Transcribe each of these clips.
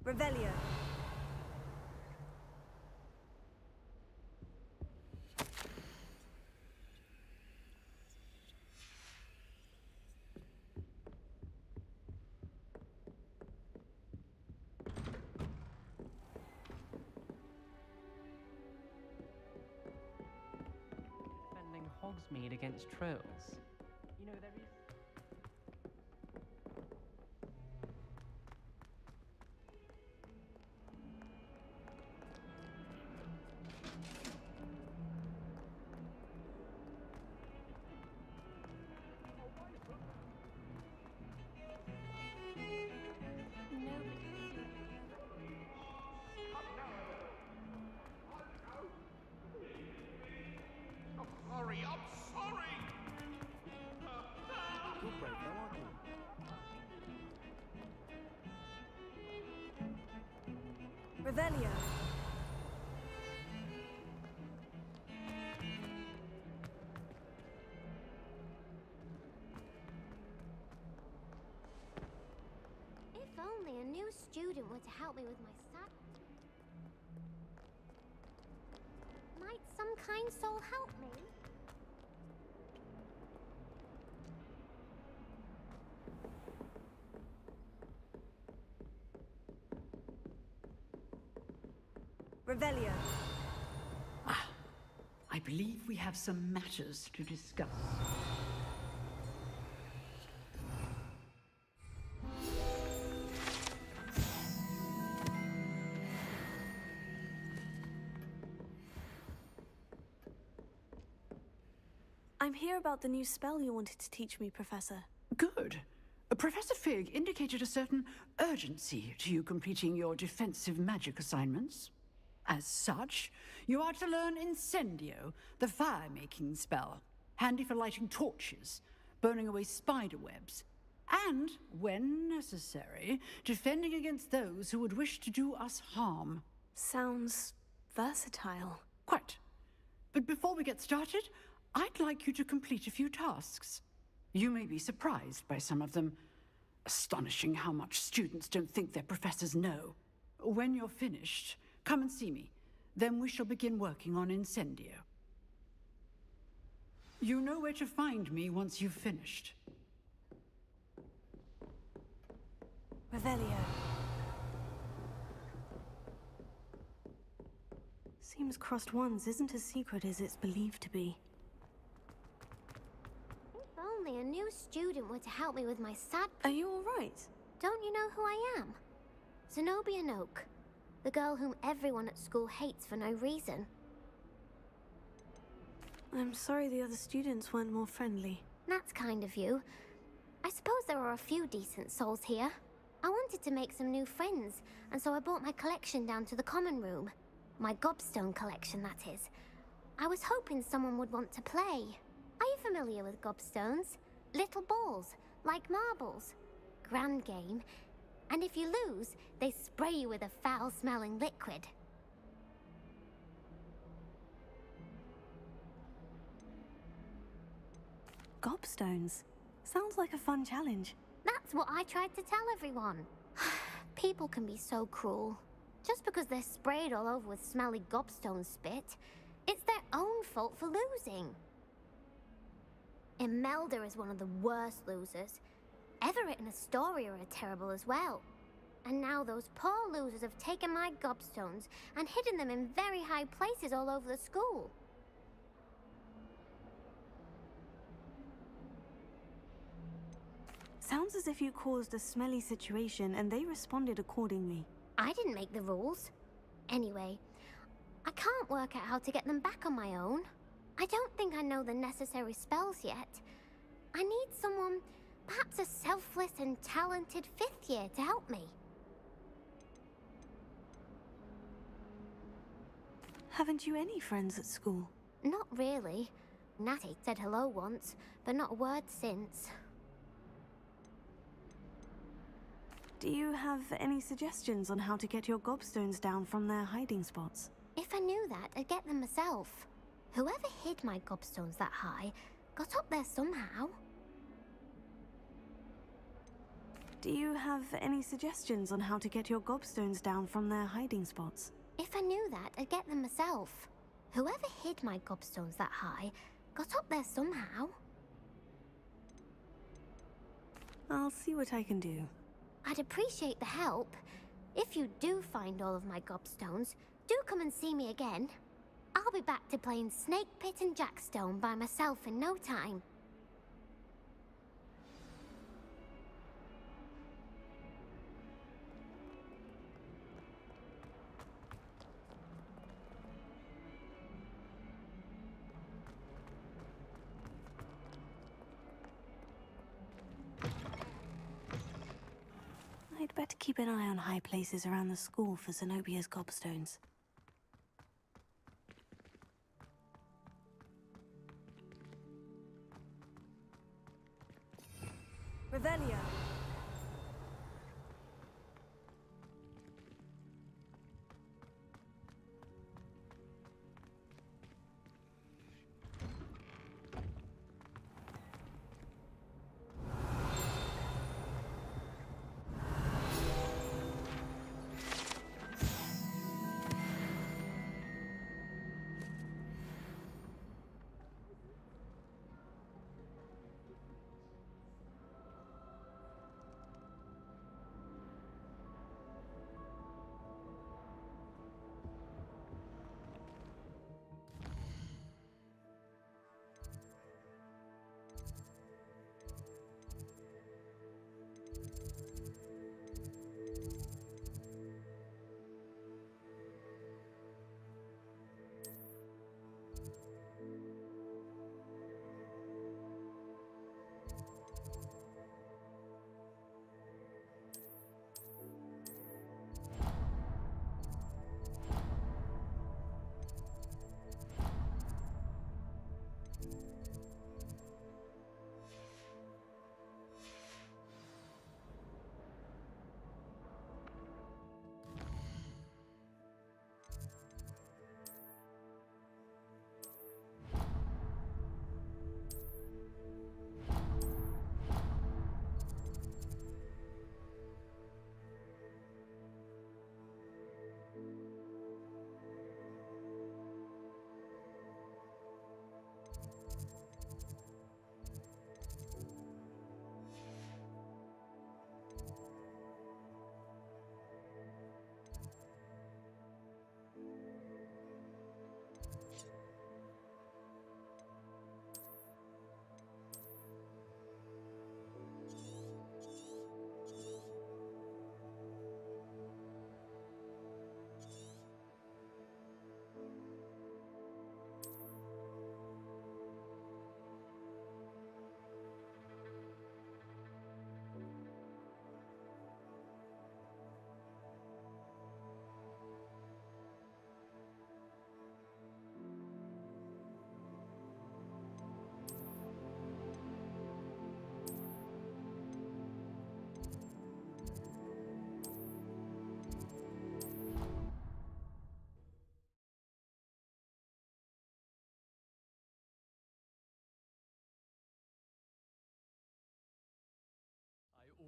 Revelio. Defending Hogsmeade against trolls. You know, there is... Sorry, I'm sorry! You're brave though, aren't you? Revelio. If only a new student were to help me with my sad... Might some kind soul help me? Revelio. I believe we have some matters to discuss. I'm here about the new spell you wanted to teach me, Professor. Good. Professor Fig indicated a certain urgency to you completing your defensive magic assignments. As such, you are to learn Incendio, the fire-making spell, handy for lighting torches, burning away spider webs, and, when necessary, defending against those who would wish to do us harm. Sounds versatile. Quite. But before we get started, I'd like you to complete a few tasks. You may be surprised by some of them. Astonishing how much students don't think their professors know. When you're finished, come and see me. Then we shall begin working on Incendio. You know where to find me once you've finished. Revelio. Seems crossed ones isn't as secret as it's believed to be. If only a new student were to help me with my sad... Are you all right? Don't you know who I am? Zenobia Noak. The girl whom everyone at school hates for no reason. I'm sorry the other students weren't more friendly. That's kind of you. I suppose there are a few decent souls here. I wanted to make some new friends, and so I brought my collection down to the common room. My gobstone collection, that is. I was hoping someone would want to play. Are you familiar with gobstones? Little balls, like marbles. Grand game. And if you lose, they spray you with a foul-smelling liquid. Gobstones. Sounds like a fun challenge. That's what I tried to tell everyone. People can be so cruel. Just because they're sprayed all over with smelly gobstone spit, it's their own fault for losing. Imelda is one of the worst losers. Everett and Astoria are terrible as well. And now those poor losers have taken my gobstones and hidden them in very high places all over the school. Sounds as if you caused a smelly situation and they responded accordingly. I didn't make the rules. Anyway, I can't work out how to get them back on my own. I don't think I know the necessary spells yet. I need someone, perhaps a selfless and talented fifth year to help me. Haven't you any friends at school? Not really. Natty said hello once, but not a word since. Do you have any suggestions on how to get your gobstones down from their hiding spots? If I knew that, I'd get them myself. Whoever hid my gobstones that high got up there somehow. Do you have any suggestions on how to get your gobstones down from their hiding spots? If I knew that, I'd get them myself. Whoever hid my gobstones that high got up there somehow. I'll see what I can do. I'd appreciate the help. If you do find all of my gobstones, do come and see me again. I'll be back to playing Snake Pit and Jackstone by myself in no time. I'd better keep an eye on high places around the school for Zenobia's gobstones. Revelio!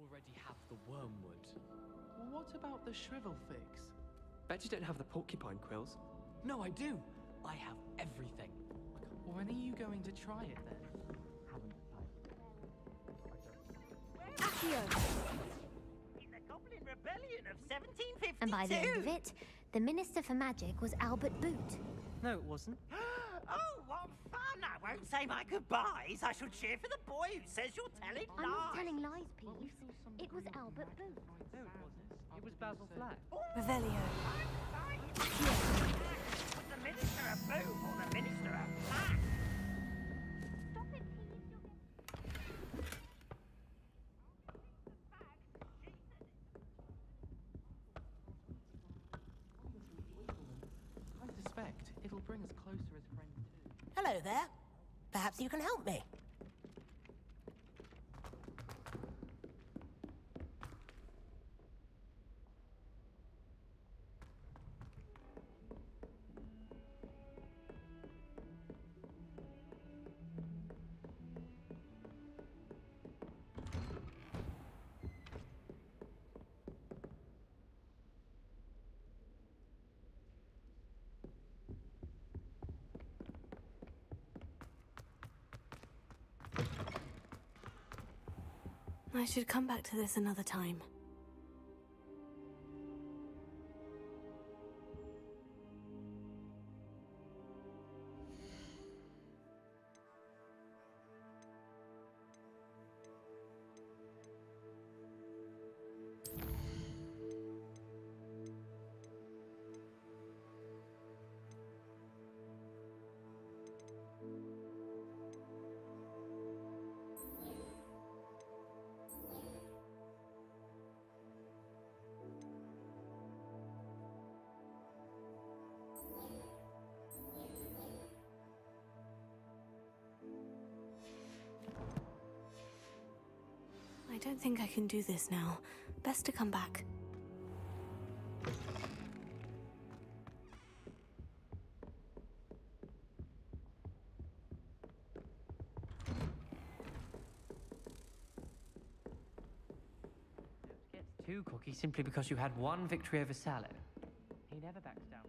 Already have the wormwood. What about the shrivel figs? Bet you don't have the porcupine quills. No, I do. I have everything. When are you going to try it then? In the Goblin Rebellion of 1752. And by the end of it, the Minister for Magic was Albert Boot. No, it wasn't. Oh, what fun! I won't say my goodbyes. I shall cheer for the boy who says you're telling I'm not lies. telling lies, Peeves. It was Albert Boot. No, it wasn't. It was Basil Flack. Revelio! Was the Minister a boom or the Minister a flack? Stop it, Peeves. I suspect it'll bring us closer as friends too. Hello there. Perhaps you can help me. I should come back to this another time. I don't think I can do this now. Best to come back. Gets 2 cookies simply because you had 1 victory over Sallow. He never backs down.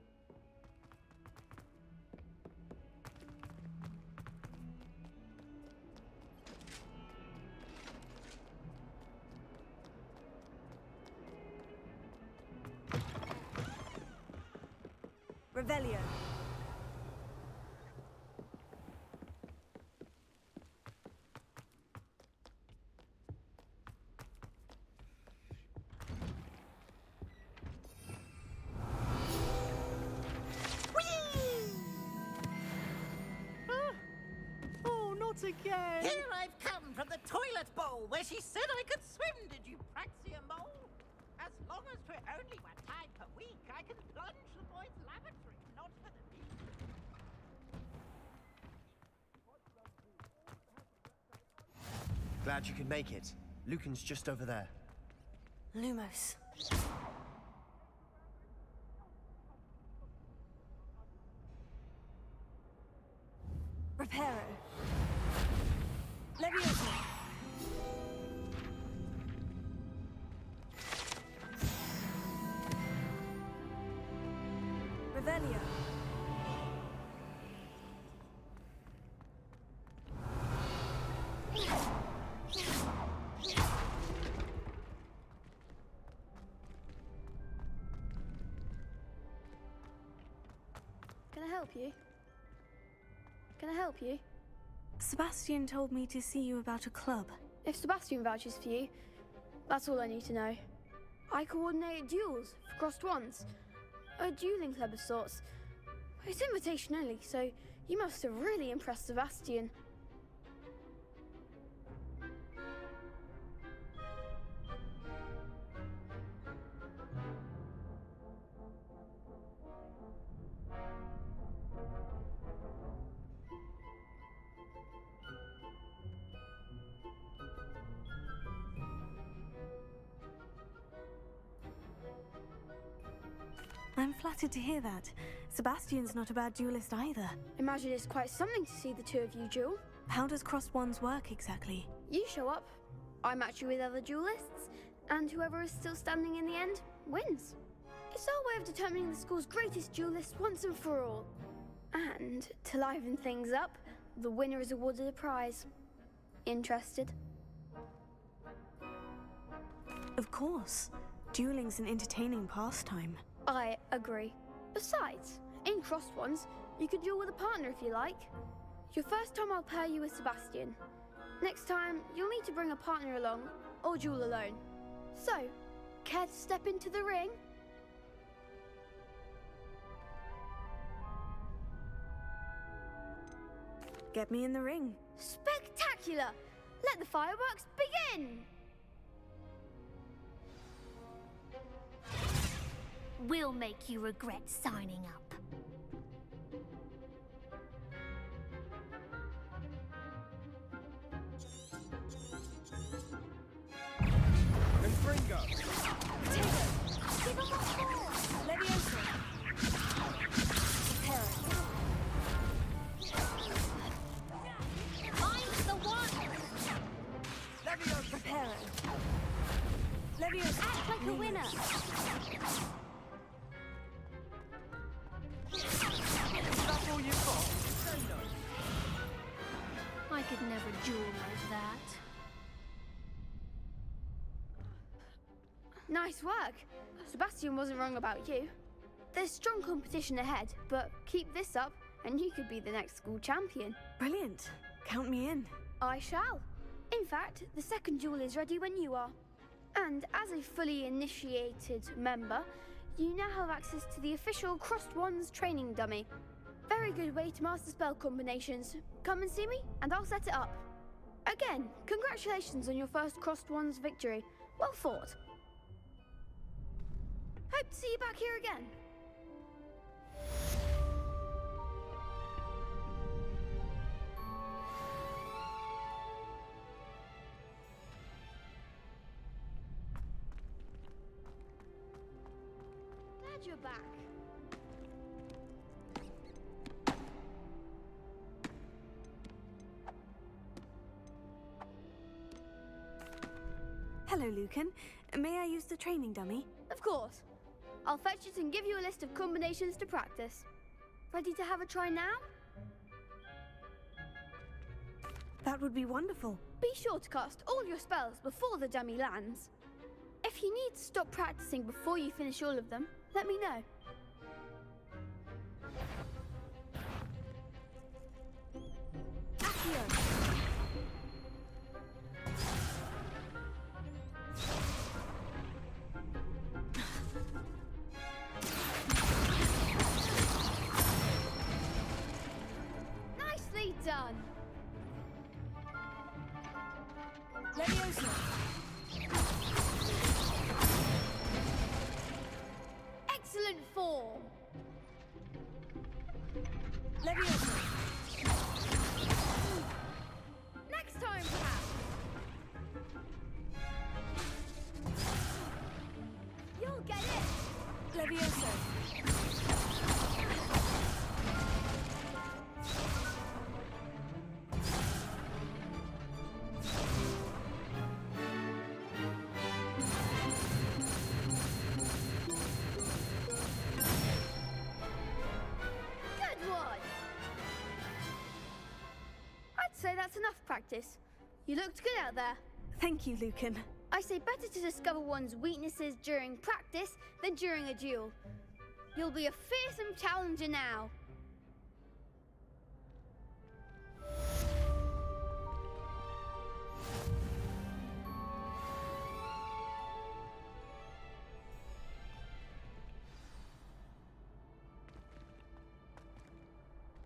Revelio. Oh, not again! Here I've come from the toilet bowl where she said I could swim, did you praxia mole? As long as for only 1 time per week, I can plunge the boys' lavatory, not for the deep. Glad you could make it. Lucan's just over there. Lumos. Reparo. Leviosa. Revelio. Can I help you? Can I help you? Sebastian told me to see you about a club. If Sebastian vouches for you, that's all I need to know. I coordinate duels for crossed ones. A dueling club of sorts. It's invitation only, so you must have really impressed Sebastian. I'm flattered to hear that. Sebastian's not a bad duelist either. Imagine it's quite something to see the two of you duel. How does crossed wands work exactly? You show up, I match you with other duelists, and whoever is still standing in the end wins. It's our way of determining the school's greatest duelist once and for all. And to liven things up, the winner is awarded a prize. Interested? Of course. Dueling's an entertaining pastime. I agree. Besides, in crossed ones, you could duel with a partner if you like. Your first time I'll pair you with Sebastian. Next time, you'll need to bring a partner along, or duel alone. So, care to step into the ring? Get me in the ring. Spectacular! Let the fireworks begin! We'll make you regret signing up. Confringo! Potato. Give 'em a call! Leviosa. Reparo. I'm the one! Leviosa! Reparo. Leviosa. Act like a winner! That's all you've got? Say no. I could never duel like that. Nice work. Sebastian wasn't wrong about you. There's strong competition ahead, but keep this up and you could be the next school champion. Brilliant. Count me in. I shall. In fact, the second duel is ready when you are. And as a fully initiated member, you now have access to the official Crossed Wands training dummy. Very good way to master spell combinations. Come and see me, and I'll set it up. Again, congratulations on your first Crossed Wands victory. Well fought. Hope to see you back here again. Glad you're back. Hello, Lucan. May I use the training dummy? Of course. I'll fetch it and give you a list of combinations to practice. Ready to have a try now? That would be wonderful. Be sure to cast all your spells before the dummy lands. If you need to stop practicing before you finish all of them, let me know. Accio. Nicely done. Leviosa. Excellent form. Leviosa. Next time, perhaps. You'll get it. Leviosa. Good one. I'd say that's enough practice. You looked good out there. Thank you, Lucan. I say better to discover one's weaknesses during practice than during a duel. You'll be a fearsome challenger now.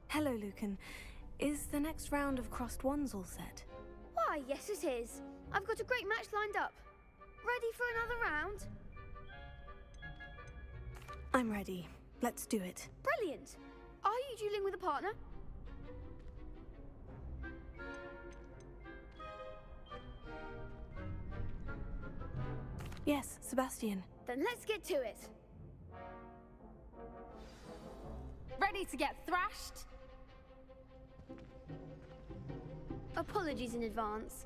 Hello, Lucan. Is the next round of Crossed Wands all set? Why, yes it is. I've got a great match lined up. Ready for another round? I'm ready. Let's do it. Brilliant. Are you dueling with a partner? Yes, Sebastian. Then let's get to it. Ready to get thrashed? Apologies in advance.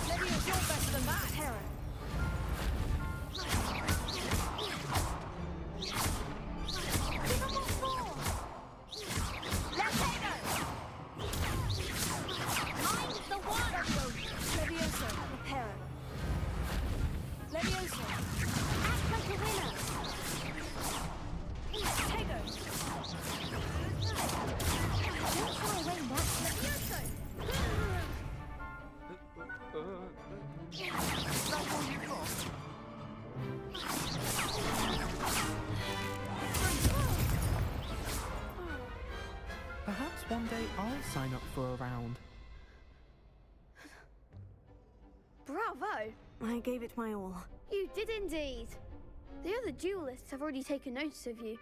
Lydia's you're better than that. Terror. Mind the water! Leviosa. Terror. Leviosa. Act like a winner! Tego. Don't throw away that. That's all you've got? Perhaps one day I'll sign up for a round. Bravo! I gave it my all. You did indeed. The other duelists have already taken notice of you,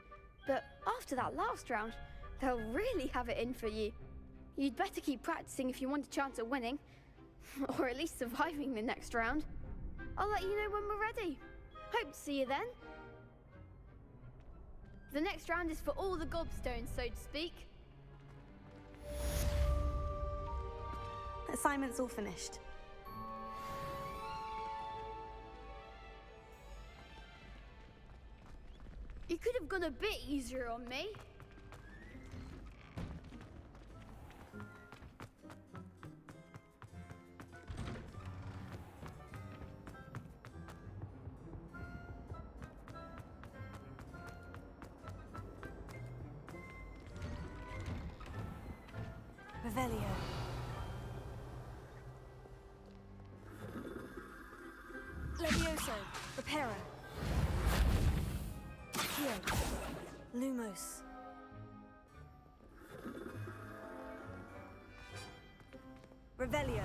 but after that last round, they'll really have it in for you. You'd better keep practicing if you want a chance at winning, or at least surviving the next round. I'll let you know when we're ready. Hope to see you then. The next round is for all the gobstones, so to speak. Assignment's all finished. You could have gone a bit easier on me. Revelio. Levioso. Reparo. Accio. Lumos. Revelio.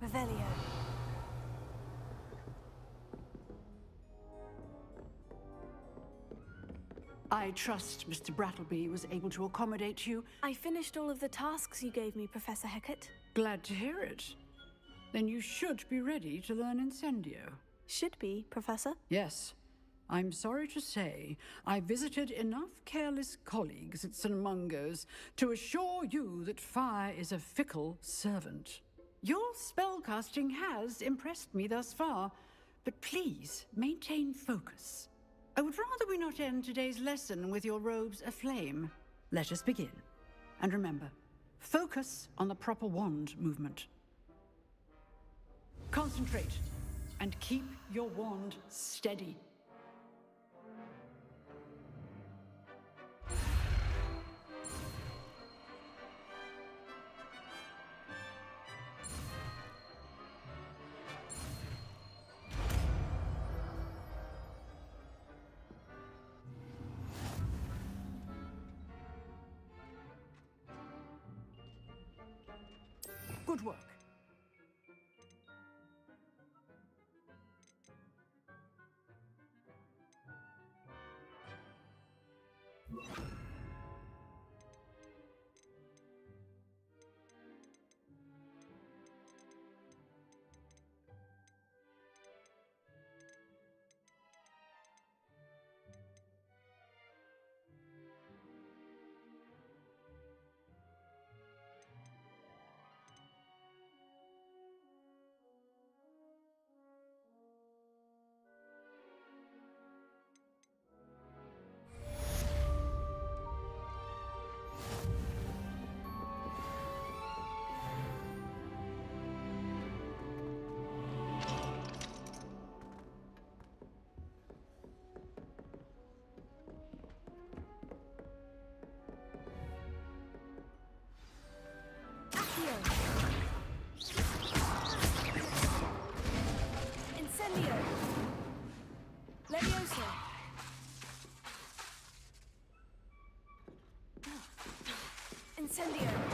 Revelio. I trust Mr. Brattleby was able to accommodate you. I finished all of the tasks you gave me, Professor Hecat. Glad to hear it. Then you should be ready to learn Incendio. Should be, Professor. Yes. I'm sorry to say, I visited enough careless colleagues at St. Mungo's to assure you that fire is a fickle servant. Your spellcasting has impressed me thus far, but please maintain focus. I would rather we not end today's lesson with your robes aflame. Let us begin. And remember, focus on the proper wand movement. Concentrate and keep your wand steady. Good work. Incendio. Levioso. Incendio.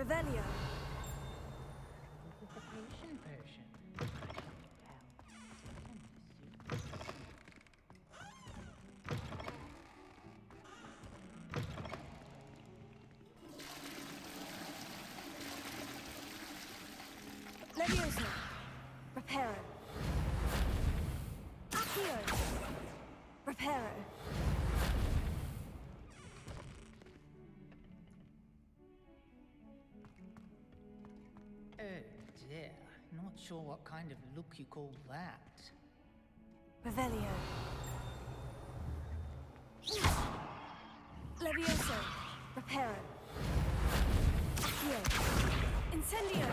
Revelio. Anticipation potion. Levioso. Reparo. Accio. Reparo. Oh dear, not sure what kind of look you call that. Revelio. Levioso. Reparo. Accio. Incendio.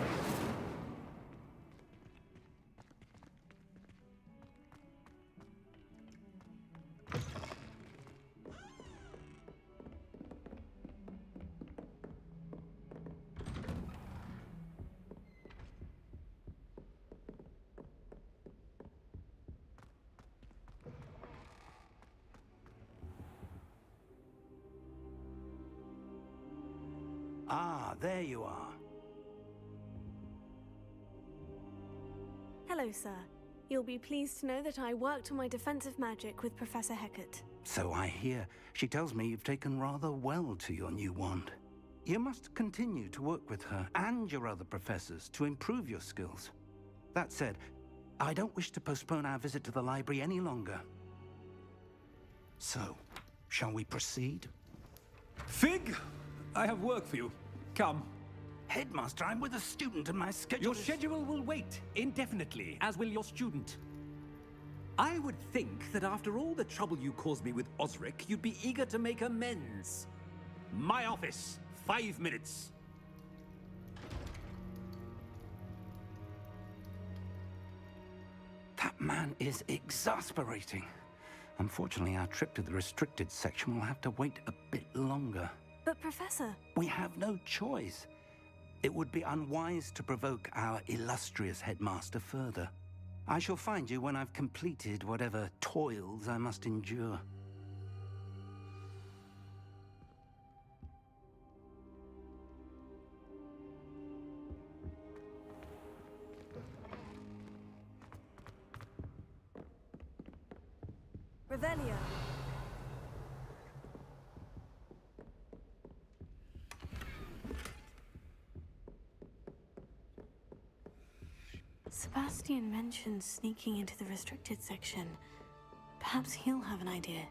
Ah, there you are. Hello, sir. You'll be pleased to know that I worked on my defensive magic with Professor Hecat. So I hear. She tells me you've taken rather well to your new wand. You must continue to work with her and your other professors to improve your skills. That said, I don't wish to postpone our visit to the library any longer. So, shall we proceed? Fig! I have work for you. Come. Headmaster, I'm with a student and my schedule Your is... schedule will wait indefinitely, as will your student. I would think that after all the trouble you caused me with Osric, you'd be eager to make amends. My office, 5 minutes. That man is exasperating. Unfortunately, our trip to the restricted section will have to wait a bit longer. But, Professor... We have no choice. It would be unwise to provoke our illustrious headmaster further. I shall find you when I've completed whatever toils I must endure. Revelio. Sebastian mentioned sneaking into the restricted section. Perhaps he'll have an idea.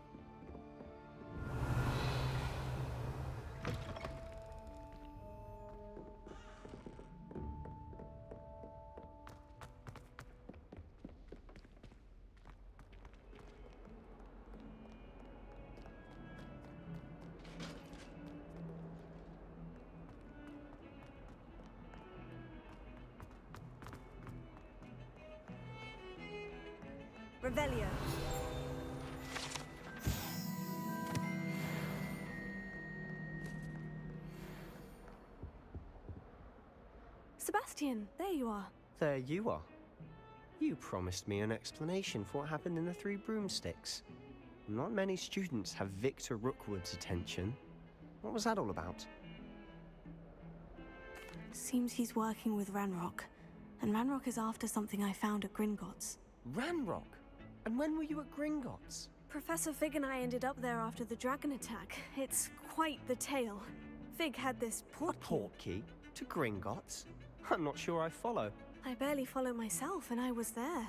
Revelio. Sebastian, there you are. There you are. You promised me an explanation for what happened in the Three Broomsticks. Not many students have Victor Rookwood's attention. What was that all about? Seems he's working with Ranrock. And Ranrock is after something I found at Gringotts. Ranrock? And when were you at Gringotts? Professor Fig and I ended up there after the dragon attack. It's quite the tale. Fig had this portkey. A portkey? To Gringotts? I'm not sure I follow. I barely follow myself, and I was there.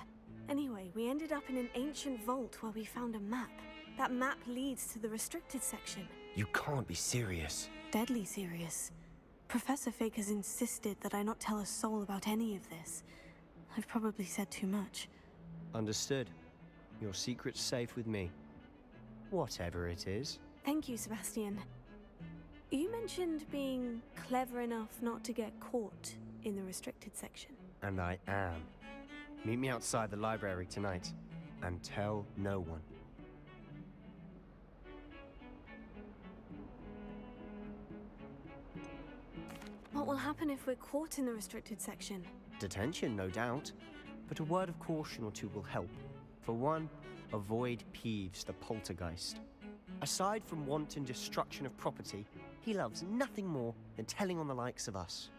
Anyway, we ended up in an ancient vault where we found a map. That map leads to the restricted section. You can't be serious. Deadly serious. Professor Fig has insisted that I not tell a soul about any of this. I've probably said too much. Understood. Your secret's safe with me. Whatever it is. Thank you, Sebastian. You mentioned being clever enough not to get caught in the restricted section. And I am. Meet me outside the library tonight, and tell no one. What will happen if we're caught in the restricted section? Detention, no doubt. But a word of caution or two will help. For one, avoid Peeves, the poltergeist. Aside from wanton destruction of property, He loves nothing more than telling on the likes of us.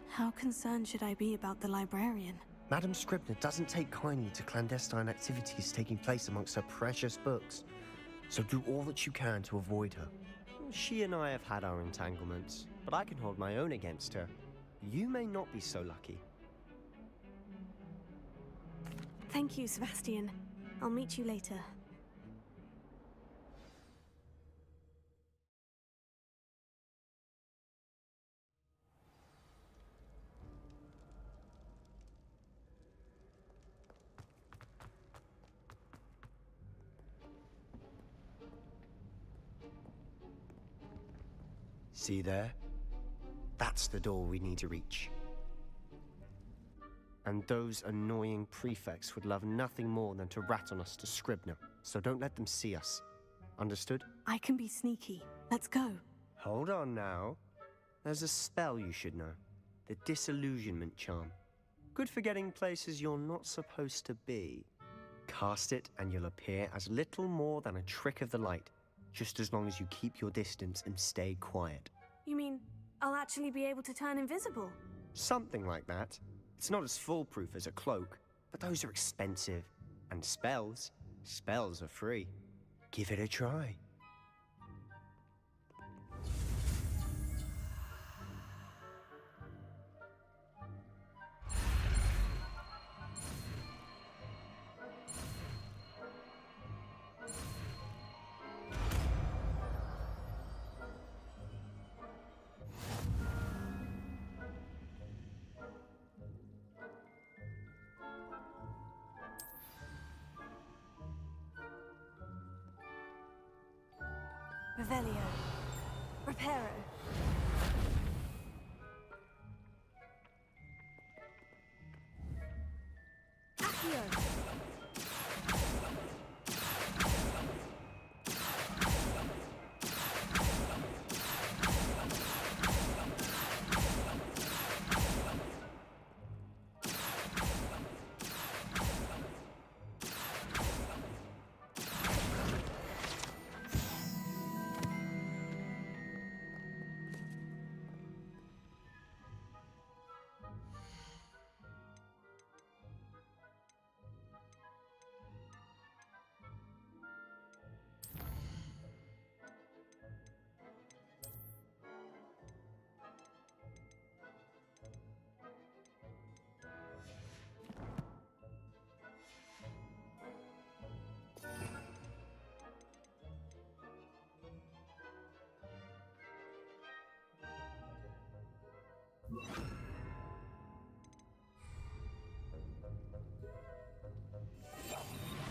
How concerned should I be about the librarian? Madam Scribner doesn't take kindly to clandestine activities taking place amongst her precious books, so do all that you can to avoid her. She and I have had our entanglements, but I can hold my own against her. You may not be so lucky. Thank you, Sebastian. I'll meet you later. See there? That's the door we need to reach. And those annoying prefects would love nothing more than to rat on us to Scribner, so don't let them see us. Understood? I can be sneaky. Let's go. Hold on now. There's a spell you should know. The Disillusionment Charm. Good for getting places you're not supposed to be. Cast it and you'll appear as little more than a trick of the light, just as long as you keep your distance and stay quiet. You mean I'll actually be able to turn invisible? Something like that. It's not as foolproof as a cloak, but those are expensive. And spells are free. Give it a try. Revelio. Reparo. Accio.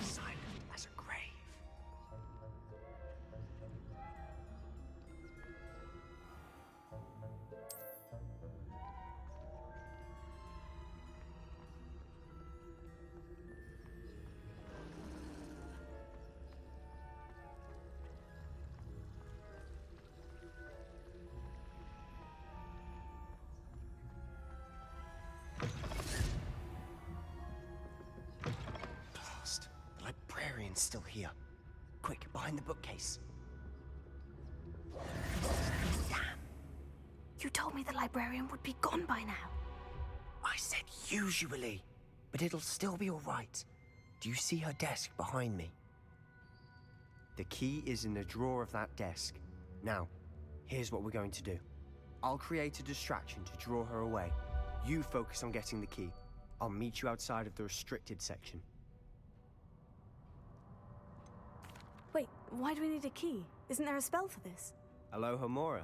Silent as a grave. The librarian's still here. Quick, behind the bookcase. Damn. You told me the librarian would be gone by now. I said usually, but it'll still be all right. Do you see her desk behind me? The key is in the drawer of that desk. Now, here's what we're going to do. I'll create a distraction to draw her away. You focus on getting the key. I'll meet you outside of the restricted section. Wait, why do we need a key? Isn't there a spell for this? Alohomora.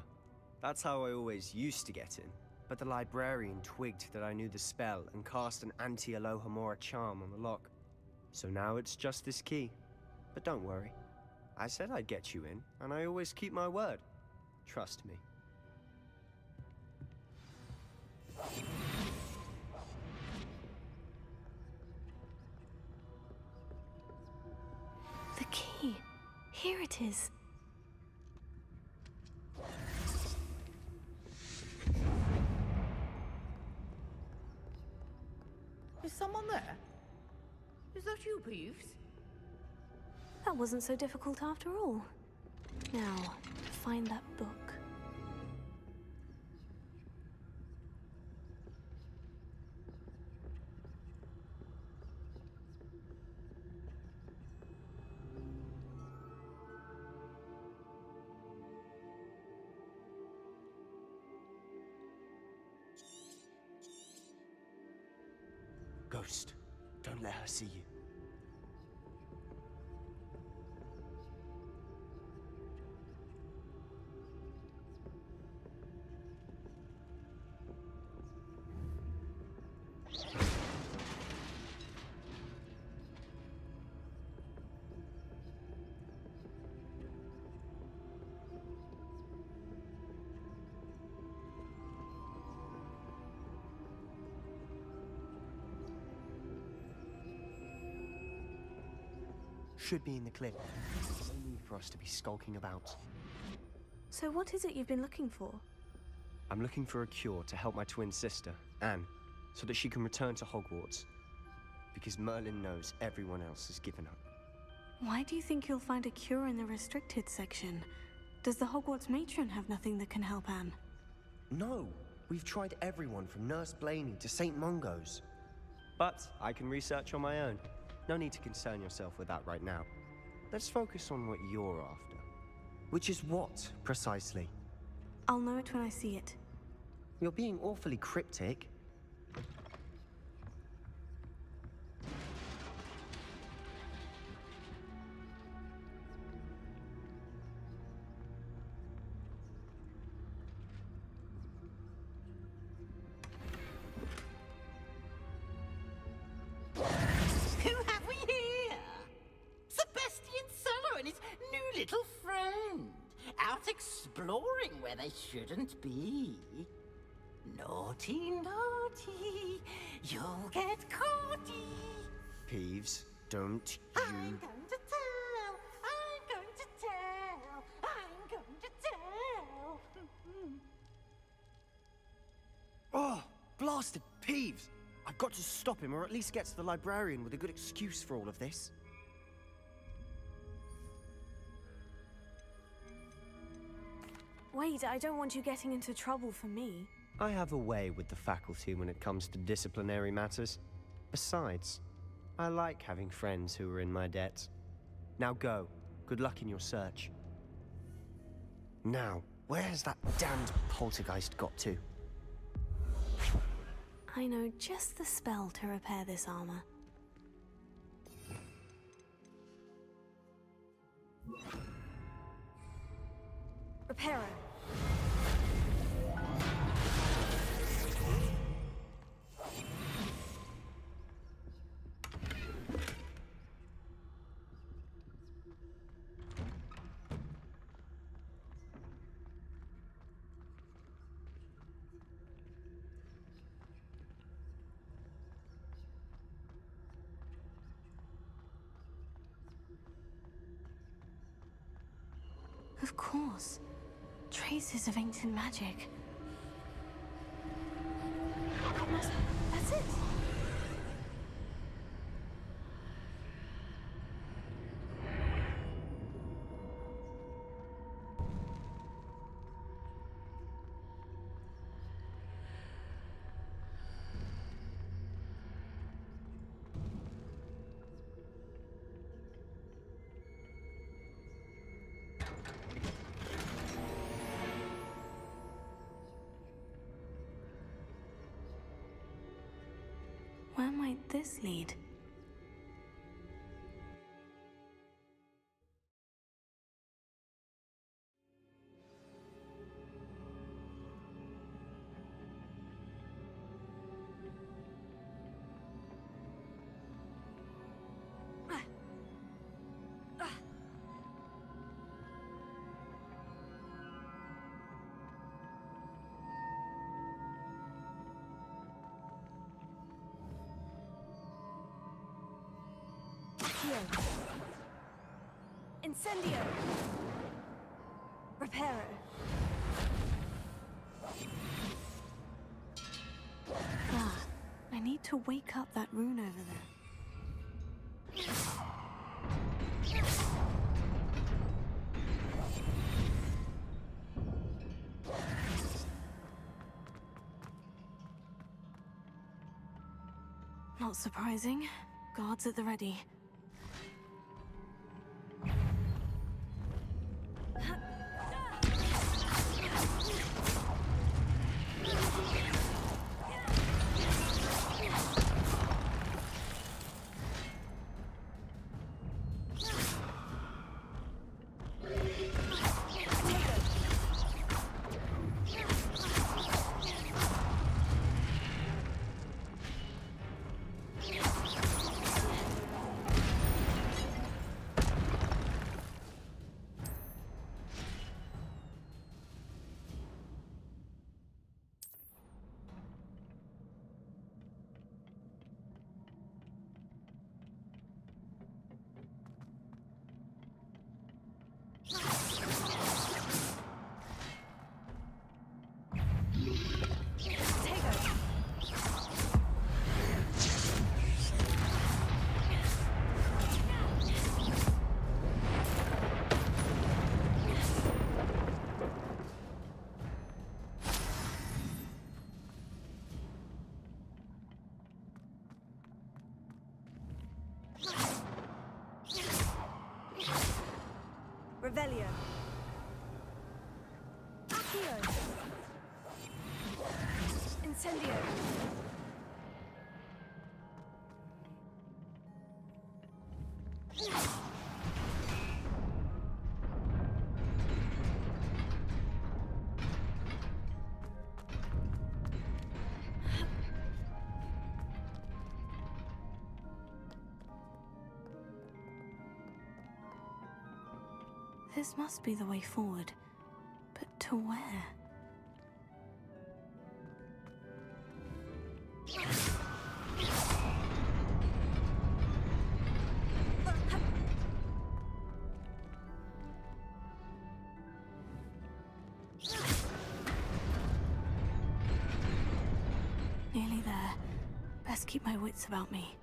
That's how I always used to get in. But the librarian twigged that I knew the spell and cast an anti-Alohomora charm on the lock. So now it's just this key. But don't worry. I said I'd get you in, and I always keep my word. Trust me. The key. Here it is. Is someone there? Is that you, Peeves? That wasn't so difficult after all. Now, find that book. Ghost, don't let her see you. Should be in the clip. There's no need for us to be skulking about. So what is it you've been looking for? I'm looking for a cure to help my twin sister, Anne, so that she can return to Hogwarts. Because Merlin knows everyone else has given up. Why do you think you'll find a cure in the restricted section? Does the Hogwarts matron have nothing that can help Anne? No, we've tried everyone from Nurse Blaney to St. Mungo's. But I can research on my own. No need to concern yourself with that right now. Let's focus on what you're after. Which is what, precisely? I'll know it when I see it. You're being awfully cryptic. Exploring where they shouldn't be. Naughty, naughty, you'll get caughty. Peeves, don't you... I'm going to tell, I'm going to tell, I'm going to tell. Oh, blasted Peeves! I've got to stop him, or at least get to the librarian with a good excuse for all of this. Wait, I don't want you getting into trouble for me. I have a way with the faculty when it comes to disciplinary matters. Besides, I like having friends who are in my debt. Now go. Good luck in your search. Now, where has that damned poltergeist got to? I know just the spell to repair this armor. Repairer. Of course. Traces of ancient magic. That's it! Where might this lead? Incendio! Repairer. Ah, I need to wake up that rune over there. Not surprising. Guards at the ready. Revelio. Accio. Incendio. This must be the way forward. But to where? Nearly there. Best keep my wits about me.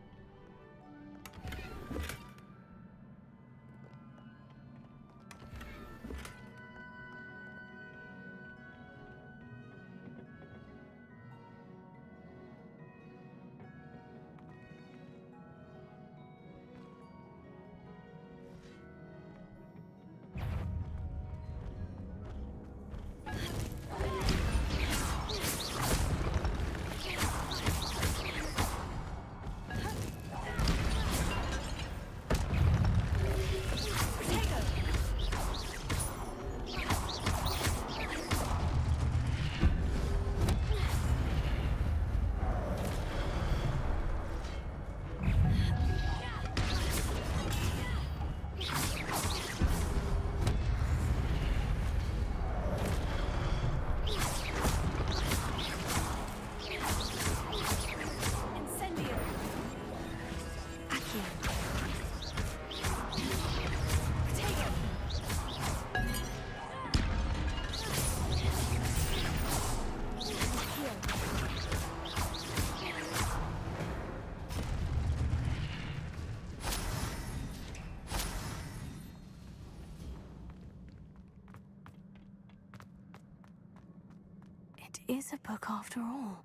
It is a book after all.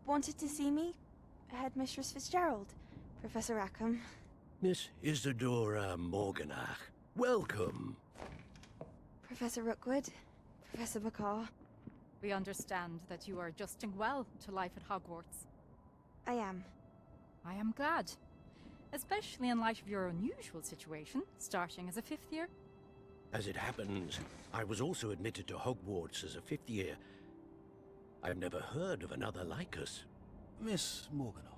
wanted to see me? Headmistress Fitzgerald, Professor Rackham. Miss Isadora Morganach, welcome. Professor Rookwood, Professor McCaw. We understand that you are adjusting well to life at Hogwarts. I am. I am glad. Especially in light of your unusual situation, starting as a 5th year. As it happens, I was also admitted to Hogwarts as a 5th year. I've never heard of another like us. Miss Morganach,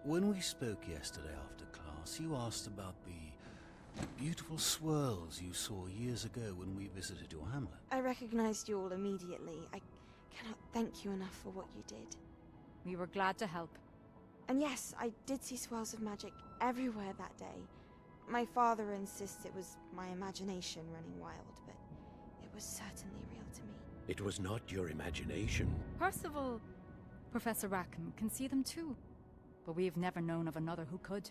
when we spoke yesterday after class, you asked about the beautiful swirls you saw years ago when we visited your hamlet. I recognized you all immediately. I cannot thank you enough for what you did. We were glad to help. And yes, I did see swirls of magic everywhere that day. My father insists it was my imagination running wild, but it was certainly real to me. It was not your imagination. Percival, Professor Rackham can see them too. But we have never known of another who could.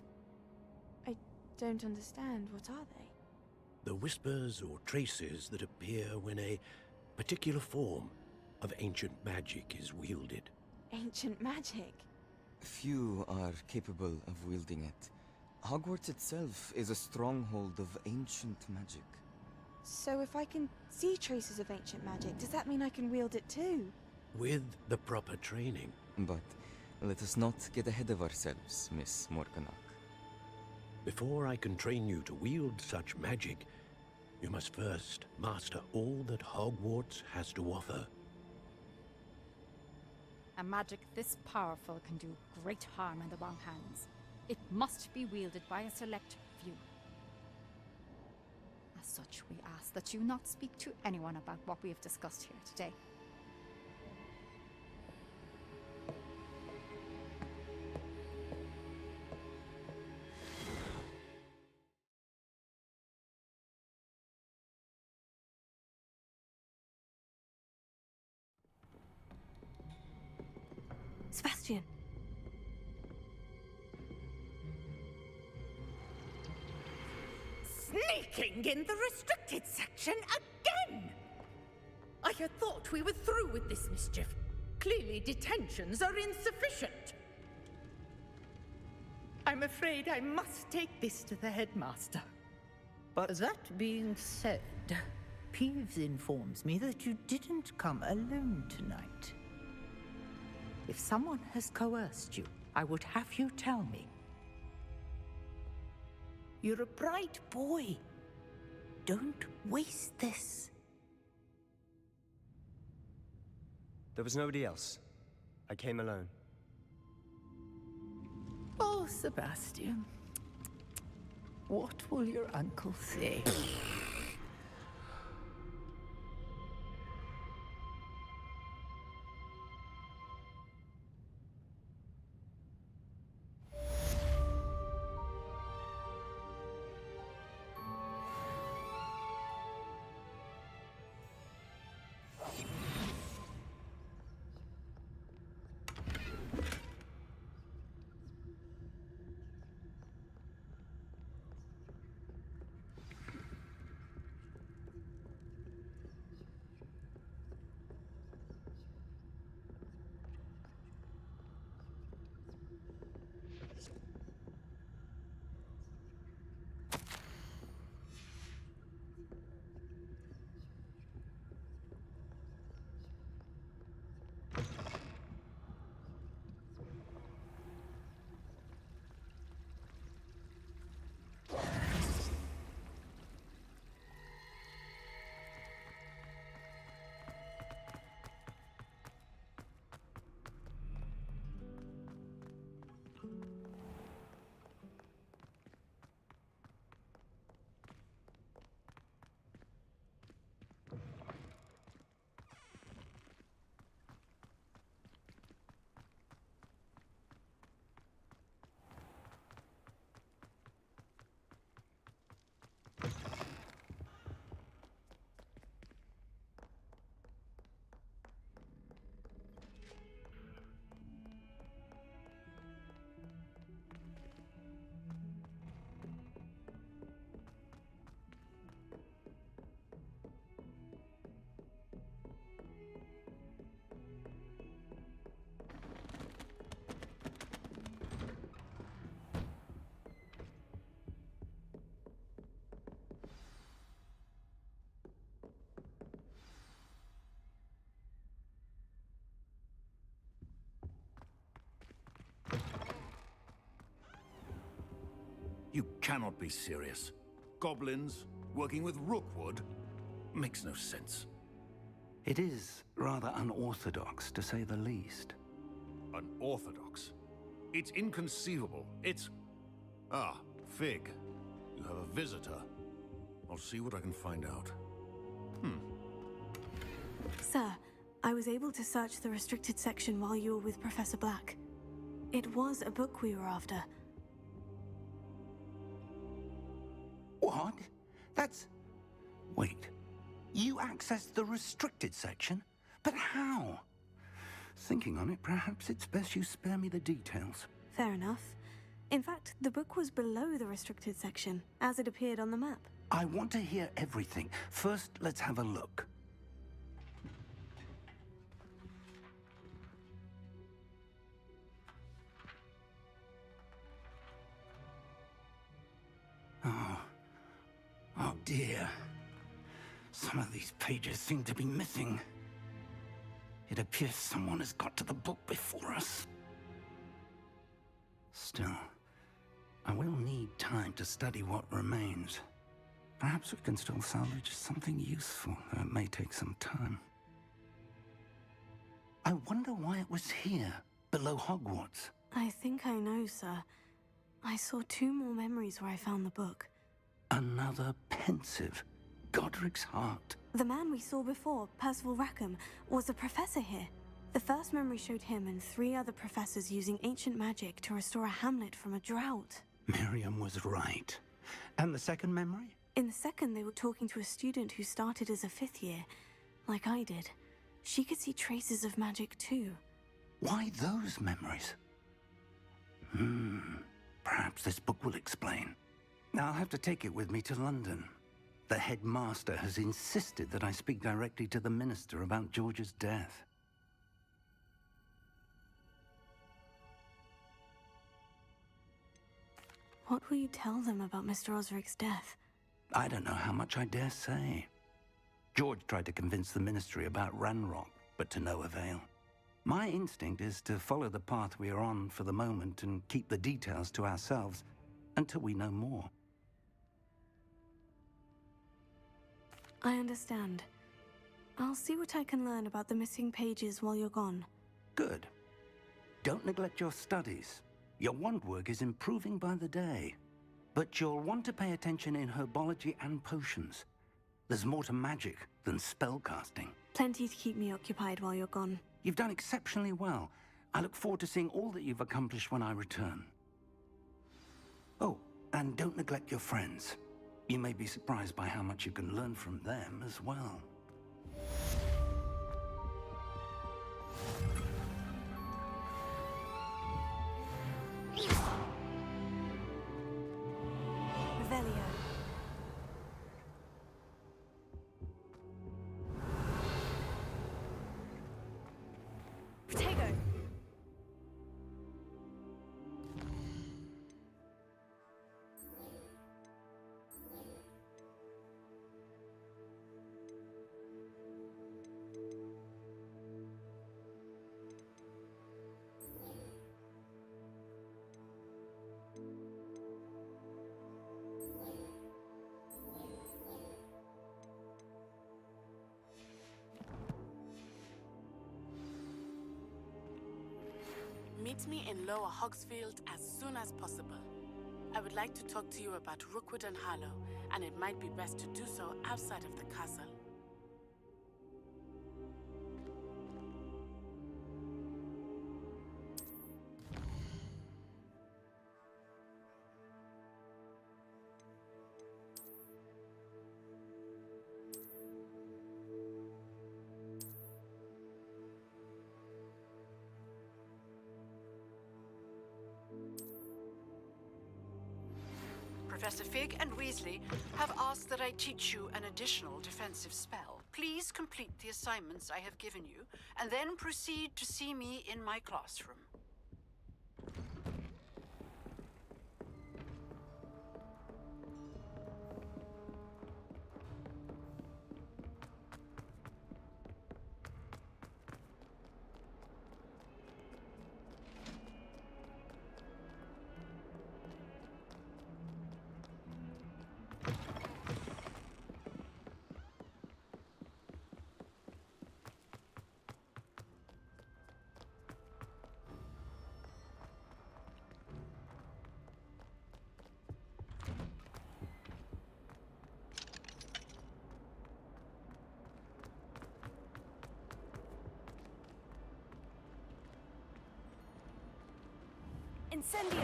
I don't understand. What are they? The whispers or traces that appear when a particular form of ancient magic is wielded. Ancient magic? Few are capable of wielding it. Hogwarts itself is a stronghold of ancient magic. So if I can see traces of ancient magic, does that mean I can wield it too? With the proper training. But let us not get ahead of ourselves, Miss Morganach. Before I can train you to wield such magic, you must first master all that Hogwarts has to offer. A magic this powerful can do great harm in the wrong hands. It must be wielded by a select few. As such, we ask that you not speak to anyone about what we have discussed here today. Sebastian. Sneaking in the restricted section again! I had thought we were through with this mischief. Clearly detentions are insufficient. I'm afraid I must take this to the headmaster. But that being said, Peeves informs me that you didn't come alone tonight. If someone has coerced you, I would have you tell me. You're a bright boy. Don't waste this. There was nobody else. I came alone. Oh, Sebastian. What will your uncle say? You cannot be serious. Goblins working with Rookwood makes no sense. It is rather unorthodox, to say the least. Unorthodox? It's inconceivable. It's... Ah, Fig. You have a visitor. I'll see what I can find out. Sir, I was able to search the restricted section while you were with Professor Black. It was a book we were after. What? That's... Wait. You accessed the restricted section? But how? Thinking on it, perhaps it's best you spare me the details. Fair enough. In fact, the book was below the restricted section, as it appeared on the map. I want to hear everything. First, let's have a look. Oh dear. Some of these pages seem to be missing. It appears someone has got to the book before us. Still, I will need time to study what remains. Perhaps we can still salvage something useful, though it may take some time. I wonder why it was here, below Hogwarts. I think I know, sir. I saw 2 more memories where I found the book. Another pensive. Godric's heart. The man we saw before, Percival Rackham, was a professor here. The first memory showed him and 3 other professors using ancient magic to restore a hamlet from a drought. Miriam was right. And the second memory? In the second, they were talking to a student who started as a 5th year, like I did. She could see traces of magic too. Why those memories? Perhaps this book will explain. I'll have to take it with me to London. The headmaster has insisted that I speak directly to the minister about George's death. What will you tell them about Mr. Osric's death? I don't know how much I dare say. George tried to convince the ministry about Ranrock, but to no avail. My instinct is to follow the path we are on for the moment and keep the details to ourselves until we know more. I understand. I'll see what I can learn about the missing pages while you're gone. Good. Don't neglect your studies. Your wand work is improving by the day. But you'll want to pay attention in herbology and potions. There's more to magic than spellcasting. Plenty to keep me occupied while you're gone. You've done exceptionally well. I look forward to seeing all that you've accomplished when I return. Oh, and don't neglect your friends. You may be surprised by how much you can learn from them as well. Revelio. Protego. Meet me in Lower Hogsfield as soon as possible. I would like to talk to you about Rookwood and Harlow, and it might be best to do so outside of the castle. Professor Fig and Weasley have asked that I teach you an additional defensive spell. Please complete the assignments I have given you, and then proceed to see me in my classroom. Incendio!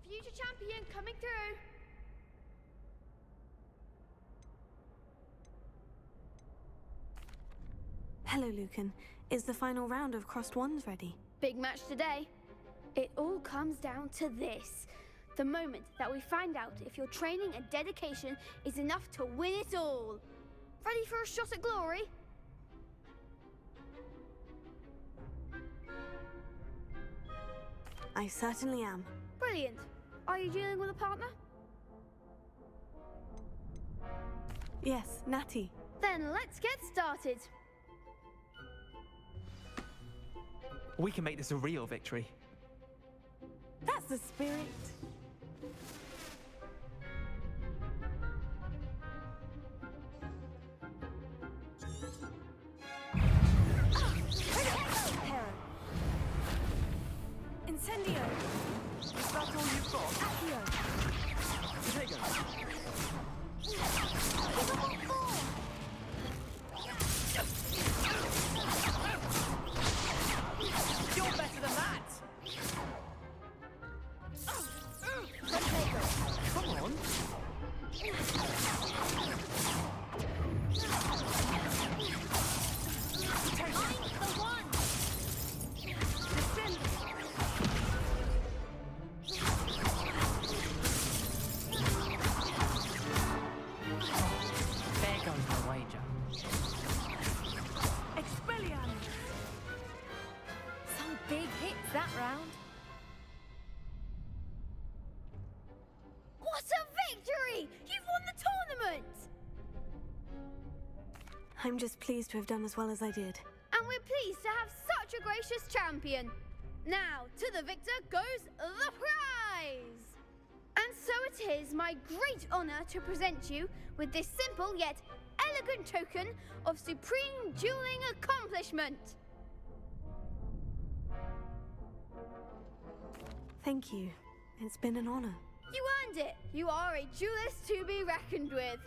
Future champion coming through. Hello, Lucan. Is the final round of Crossed Wands ready? Big match today. It all comes down to this. The moment that we find out if your training and dedication is enough to win it all. Ready for a shot at glory? I certainly am. Brilliant. Are you dealing with a partner? Yes, Natty. Then let's get started. We can make this a real victory. That's the spirit. Incendio! Is that all you've got? Accio! Potato! You're better than that! Come on! There goes my wager. Expelliarmus! Some big hits that round. What a victory! You've won the tournament! I'm just pleased to have done as well as I did. And we're pleased to have such a gracious champion. Now, to the victor goes the prize! And so it is my great honor to present you with this simple yet elegant token of supreme dueling accomplishment. Thank you. It's been an honor. You earned it. You are a duelist to be reckoned with.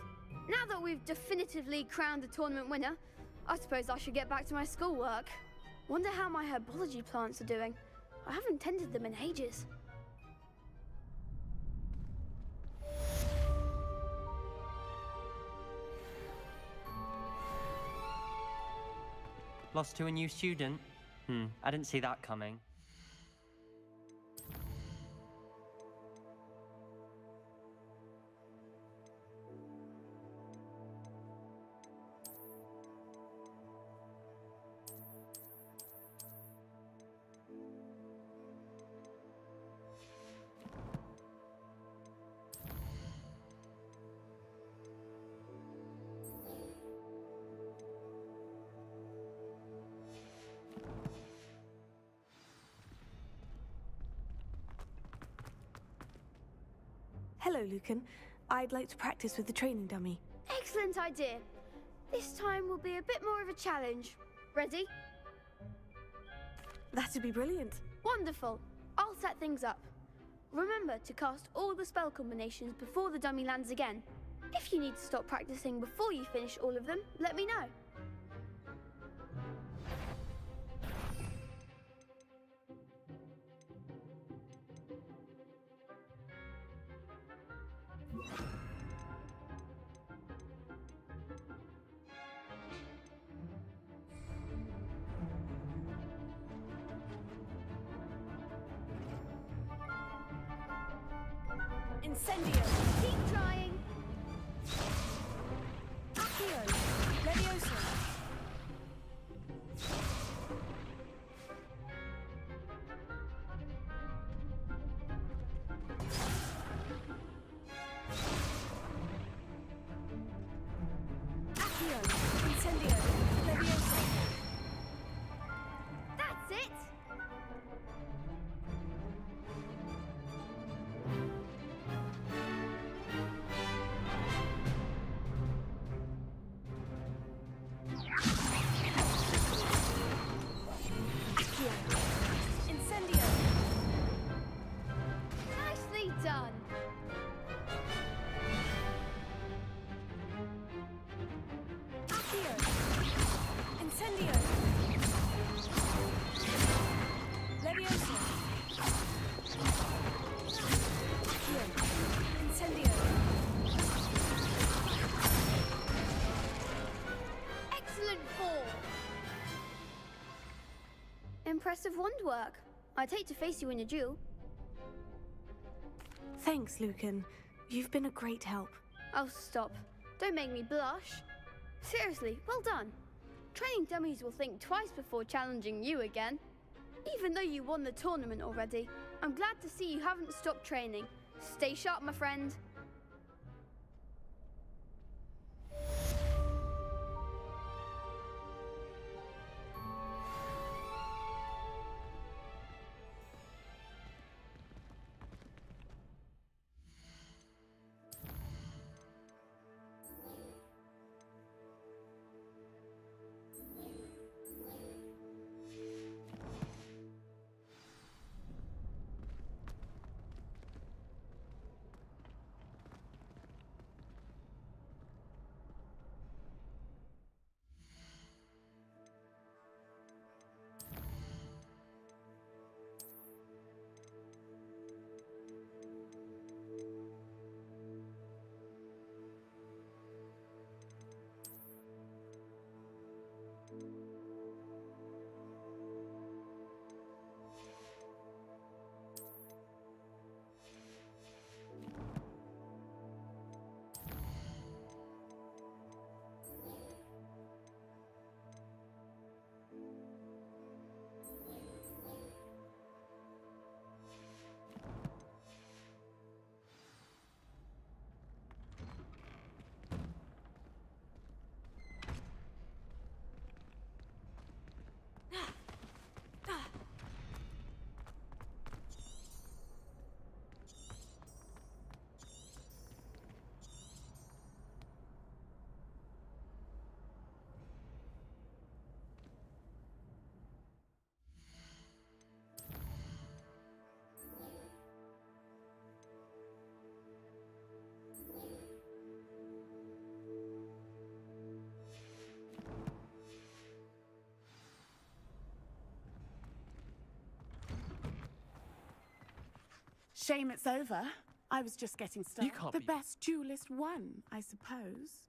Now that we've definitively crowned the tournament winner, I suppose I should get back to my schoolwork. Wonder how my herbology plants are doing. I haven't tended them in ages. Lost to a new student? I didn't see that coming. Hello, Lucan. I'd like to practice with the training dummy. Excellent idea. This time will be a bit more of a challenge. Ready? That'd be brilliant. Wonderful. I'll set things up. Remember to cast all the spell combinations before the dummy lands again. If you need to stop practicing before you finish all of them, let me know. Incendio! Keep trying! Accio! Leviosa! Accio! Incendio! Leviosa! That's it! impressive wand work. I'd hate to face you in a duel. Thanks, Lucan. You've been a great help. Oh, stop. Don't make me blush. Seriously, well done. Training dummies will think twice before challenging you again. Even though you won the tournament already, I'm glad to see you haven't stopped training. Stay sharp, my friend. Shame it's over. I was just getting started. You can't The be- best duelist won, I suppose.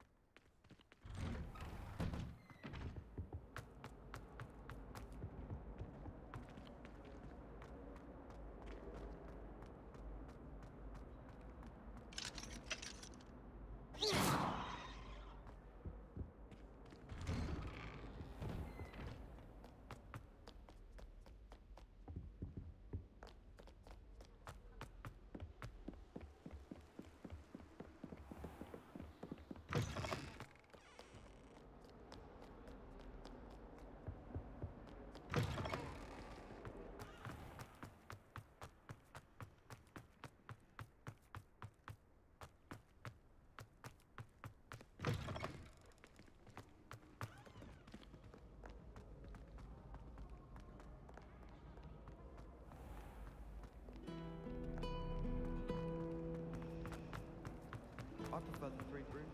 I prefer the 3 broom.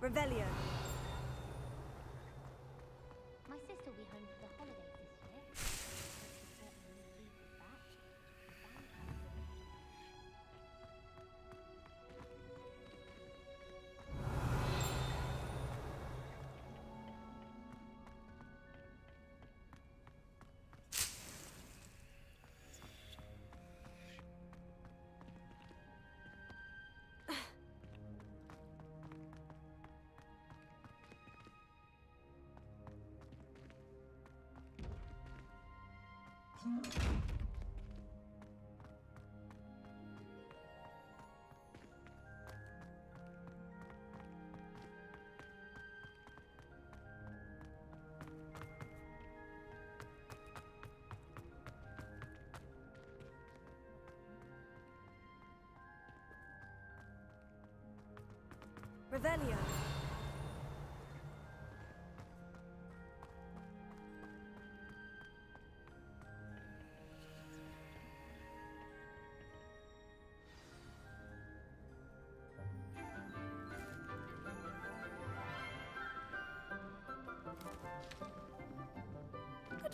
Revelio. My sister will be home for the holidays this year. I should certainly leave with that. Revelio.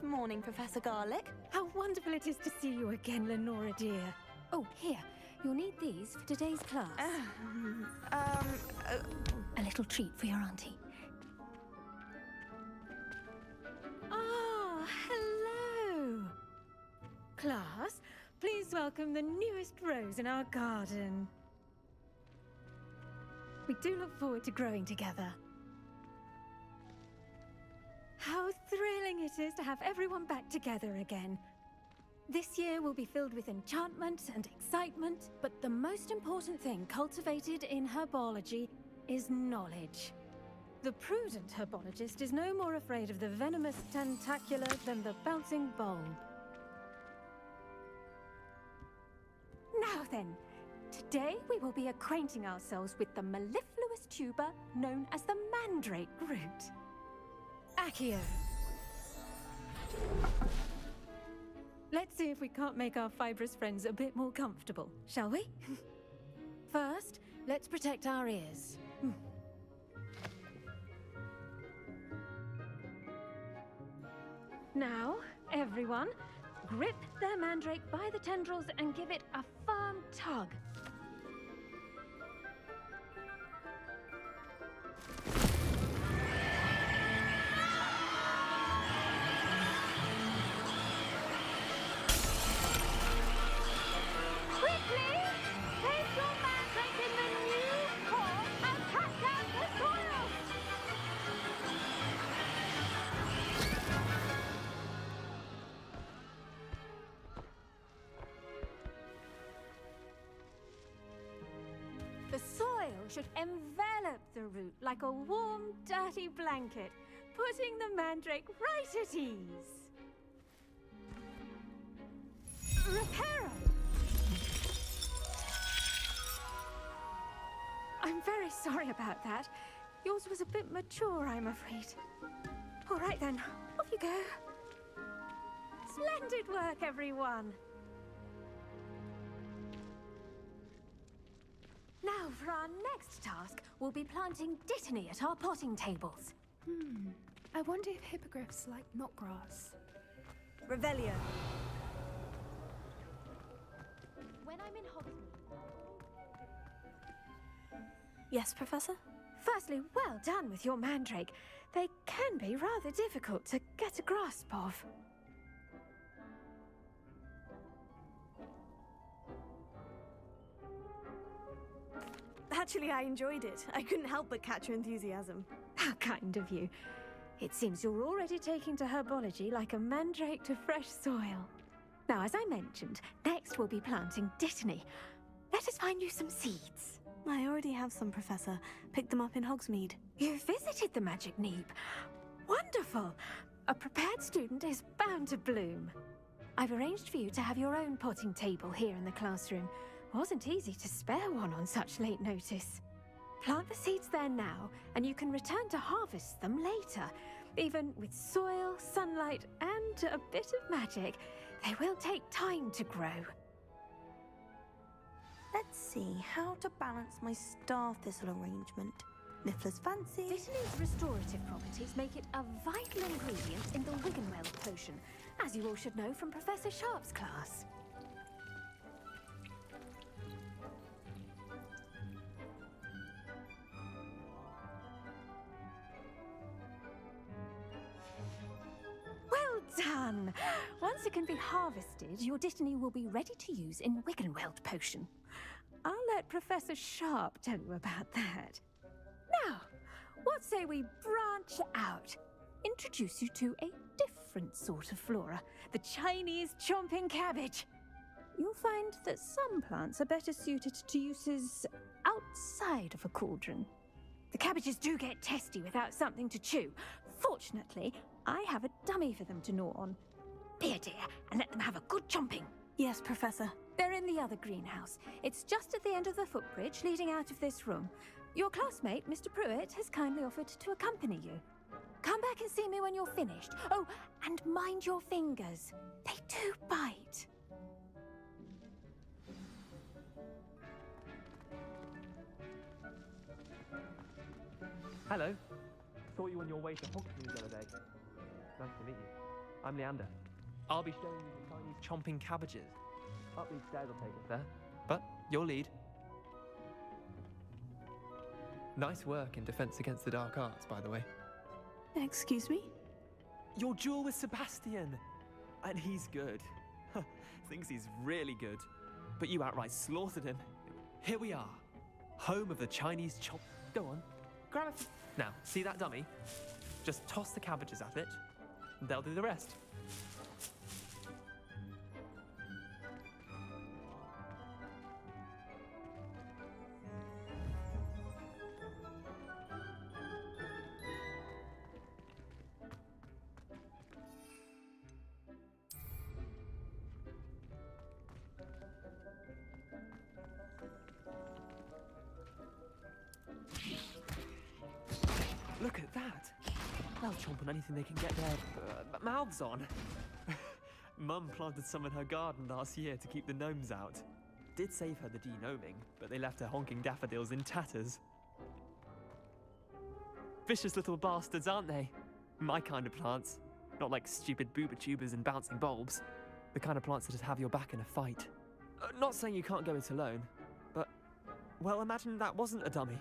Morning, Professor Garlick. How wonderful it is to see you again, Lenora dear. Oh, here. You'll need these for today's class. A little treat for your auntie. Ah, hello. Class, please welcome the newest rose in our garden. We do look forward to growing together. How thrilling it is to have everyone back together again. This year will be filled with enchantment and excitement, but the most important thing cultivated in herbology is knowledge. The prudent herbologist is no more afraid of the venomous tentacular than the bouncing bulb. Now then, today we will be acquainting ourselves with the mellifluous tuber known as the mandrake root. Accio. Let's see if we can't make our fibrous friends a bit more comfortable, shall we? First, let's protect our ears. Now, everyone, grip their mandrake by the tendrils and give it a firm tug. The soil should envelop the root like a warm, dirty blanket, putting the mandrake right at ease. Reparo! I'm very sorry about that. Yours was a bit mature, I'm afraid. All right then, off you go. Splendid work, everyone! Now, for our next task, we'll be planting dittany at our potting tables. I wonder if hippogriffs like knotgrass. Revelio. When I'm in Hogsmeade... Yes, Professor? Firstly, well done with your mandrake. They can be rather difficult to get a grasp of. Actually, I enjoyed it. I couldn't help but catch your enthusiasm. How kind of you. It seems you're already taking to herbology like a mandrake to fresh soil. Now, as I mentioned, next we'll be planting dittany. Let us find you some seeds. I already have some, Professor. Picked them up in Hogsmeade. You visited the Magic Neep. Wonderful! A prepared student is bound to bloom. I've arranged for you to have your own potting table here in the classroom. Wasn't easy to spare one on such late notice. Plant the seeds there now, and you can return to harvest them later. Even with soil, sunlight, and a bit of magic, they will take time to grow. Let's see how to balance my star thistle arrangement. Niffler's fancy. Dittany's restorative properties make it a vital ingredient in the Wiggenweld potion, as you all should know from Professor Sharp's class. Well done! Once it can be harvested, your dittany will be ready to use in Wiggenweld potion. I'll let Professor Sharp tell you about that. Now, what say we branch out? Introduce you to a different sort of flora, the Chinese chomping cabbage. You'll find that some plants are better suited to uses outside of a cauldron. The cabbages do get testy without something to chew. Fortunately, I have a dummy for them to gnaw on. Be a dear and let them have a good chomping. Yes, Professor. They're in the other greenhouse. It's just at the end of the footbridge leading out of this room. Your classmate, Mr. Pruitt, has kindly offered to accompany you. Come back and see me when you're finished. Oh, and mind your fingers. They do bite. Hello. Saw you on your way to Hogsmeade the other day. Nice to meet you. I'm Leander. I'll be showing you the Chinese chomping cabbages. Up these stairs will take us there. But your lead. Nice work in Defense Against the Dark Arts, by the way. Excuse me? Your duel with Sebastian! And he's good. Thinks he's really good. But you outright slaughtered him. Here we are. Home of the Chinese chop. Go on, grab it. Now, see that dummy? Just toss the cabbages at it, and they'll do the rest. Look at that! They'll chomp on anything they can get their mouths on. Mum planted some in her garden last year to keep the gnomes out. Did save her the de-gnoming, but they left her honking daffodils in tatters. Vicious little bastards, aren't they? My kind of plants. Not like stupid booba tubers and bouncing bulbs. The kind of plants that'd have your back in a fight. Not saying you can't go it alone, but, well, imagine that wasn't a dummy.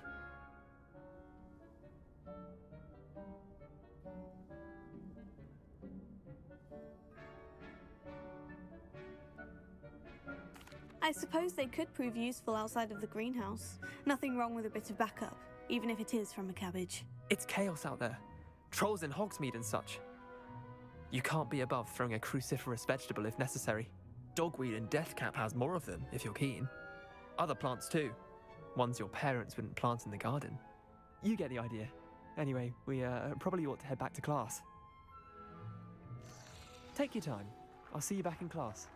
I suppose they could prove useful outside of the greenhouse. Nothing wrong with a bit of backup, even if it is from a cabbage. It's chaos out there. Trolls in Hogsmeade and such. You can't be above throwing a cruciferous vegetable if necessary. Dogweed and deathcap has more of them, if you're keen. Other plants too. Ones your parents wouldn't plant in the garden. You get the idea. Anyway, we probably ought to head back to class. Take your time. I'll see you back in class.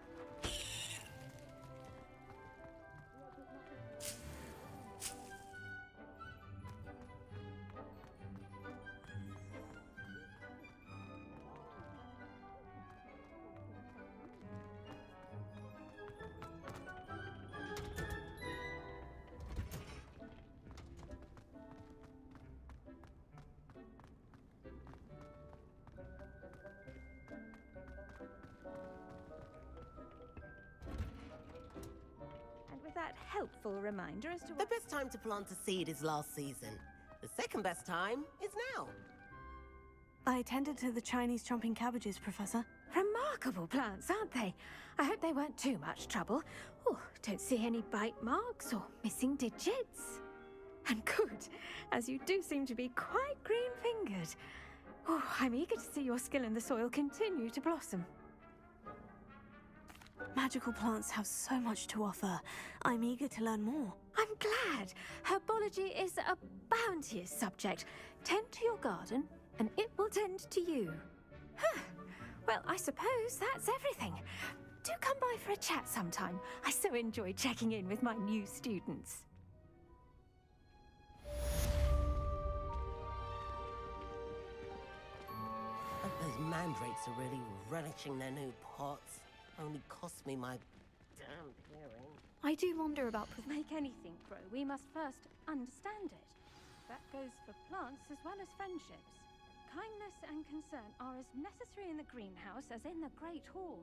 That helpful reminder as to The best time to plant a seed is last season. The second best time is now. I tended to the Chinese chomping cabbages, Professor. Remarkable plants, aren't they? I hope they weren't too much trouble. Oh, don't see any bite marks or missing digits. And good, as you do seem to be quite green-fingered. Oh, I'm eager to see your skill in the soil continue to blossom. Magical plants have so much to offer. I'm eager to learn more. I'm glad. Herbology is a bounteous subject. Tend to your garden, and it will tend to you. Huh. Well, I suppose that's everything. Do come by for a chat sometime. I so enjoy checking in with my new students. Those mandrakes are really relishing their new pots. Only cost me my damn hearing. I do wonder about... Make anything grow, we must first understand it. That goes for plants as well as friendships. Kindness and concern are as necessary in the greenhouse as in the Great Hall.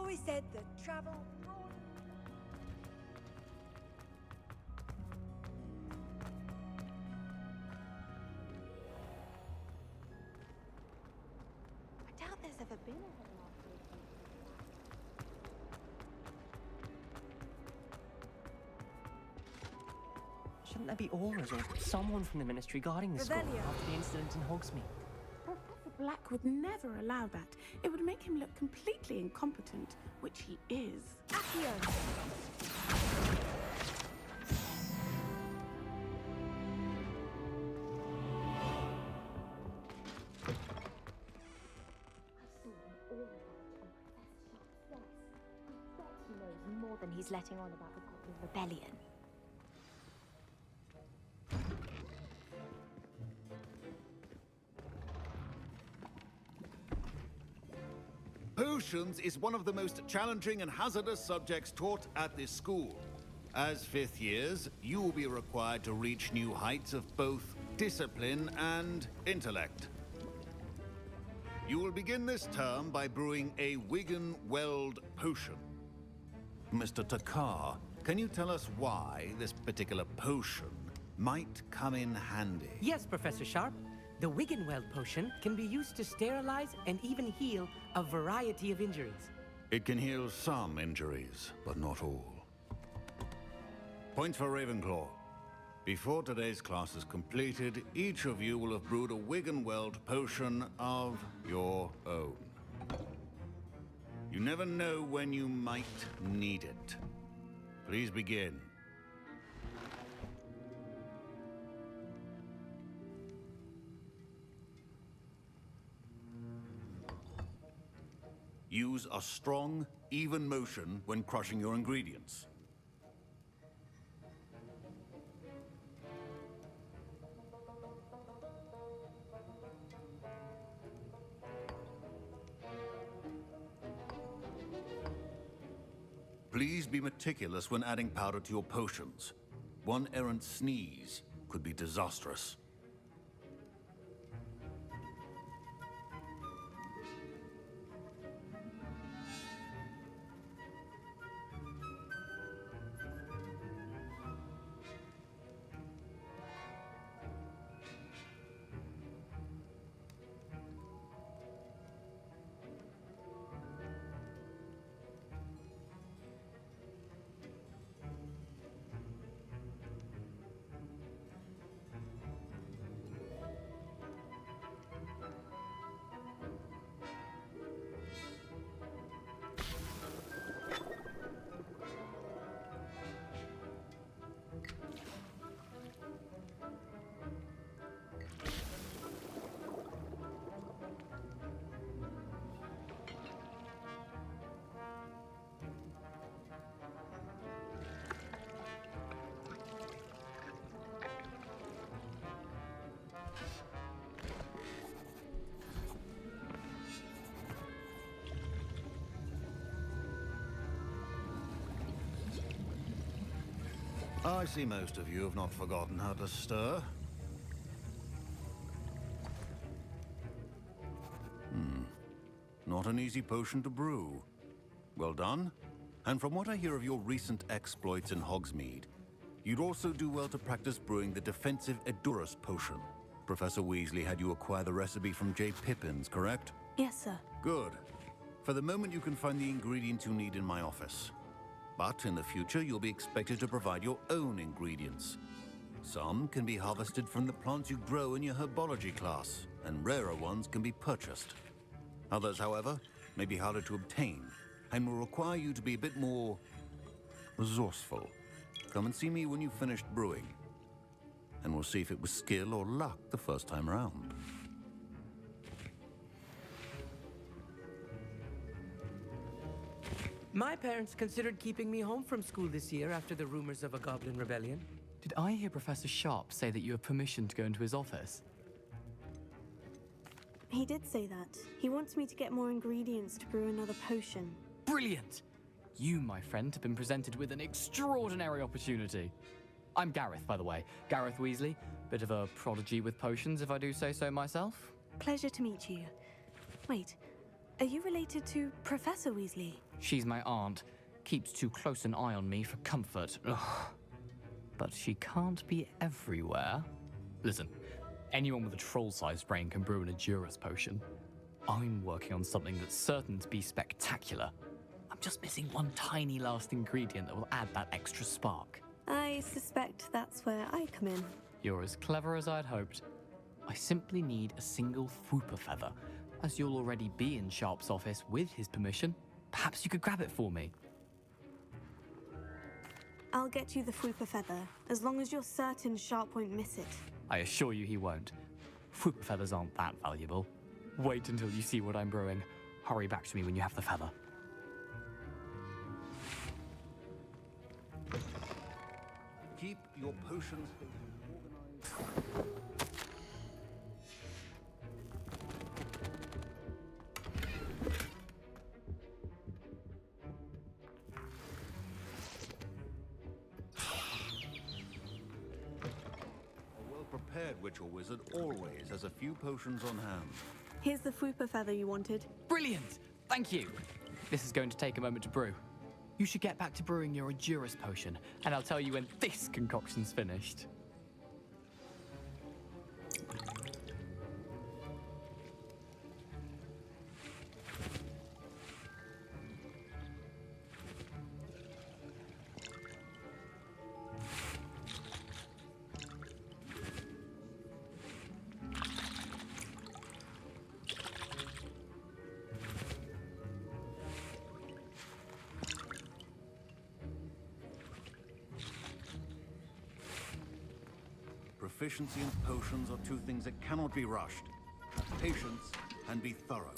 always said that travel... I doubt there's ever been a... Shouldn't there be auras or someone from the ministry guarding the school Revelio. after the incident in Hogsmeade? Professor Black would never allow that. It would make him look completely incompetent, which he is. Accio. He knows more than he's letting on about the Goblin Rebellion. Potions is one of the most challenging and hazardous subjects taught at this school. As fifth years, you will be required to reach new heights of both discipline and intellect. You will begin this term by brewing a Wigan-Weld potion. Mr. Takar, can you tell us why this particular potion might come in handy? Yes, Professor Sharp. The Wiggenweld potion can be used to sterilize and even heal a variety of injuries. It can heal some injuries, but not all. Points for Ravenclaw. Before today's class is completed, each of you will have brewed a Wiggenweld potion of your own. You never know when you might need it. Please begin. Use a strong, even motion when crushing your ingredients. Please be meticulous when adding powder to your potions. One errant sneeze could be disastrous. I see most of you have not forgotten how to stir. Not an easy potion to brew. Well done. And from what I hear of your recent exploits in Hogsmeade, you'd also do well to practice brewing the defensive Edurus potion. Professor Weasley had you acquire the recipe from J. Pippins, correct? Yes, sir. Good. For the moment, you can find the ingredients you need in my office. But in the future, you'll be expected to provide your own ingredients. Some can be harvested from the plants you grow in your herbology class, and rarer ones can be purchased. Others, however, may be harder to obtain, and will require you to be a bit more resourceful. Come and see me when you've finished brewing, and we'll see if it was skill or luck the first time around. My parents considered keeping me home from school this year after the rumors of a Goblin Rebellion. Did I hear Professor Sharp say that you have permission to go into his office? He did say that. He wants me to get more ingredients to brew another potion. Brilliant! You, my friend, have been presented with an extraordinary opportunity. I'm Gareth, by the way. Gareth Weasley. Bit of a prodigy with potions, if I do say so myself. Pleasure to meet you. Wait, Are you related to Professor Weasley? She's my aunt. Keeps too close an eye on me for comfort. Ugh. But she can't be everywhere. Listen, anyone with a troll-sized brain can brew an Edurus potion. I'm working on something that's certain to be spectacular. I'm just missing one tiny last ingredient that will add that extra spark. I suspect that's where I come in. You're as clever as I'd hoped. I simply need a single Fwooper feather. As you'll already be in Sharp's office with his permission, perhaps you could grab it for me. I'll get you the Fwooper feather, as long as you're certain Sharp won't miss it. I assure you he won't. Fwooper feathers aren't that valuable. Wait until you see what I'm brewing. Hurry back to me when you have the feather. Keep your potions organized. A well-prepared witch or wizard always has a few potions on hand. Here's the Fwooper feather you wanted. Brilliant! Thank you! This is going to take a moment to brew. You should get back to brewing your Edurus potion, and I'll tell you when this concoction's finished. Proficiency and potions are two things that cannot be rushed. Have patience and be thorough.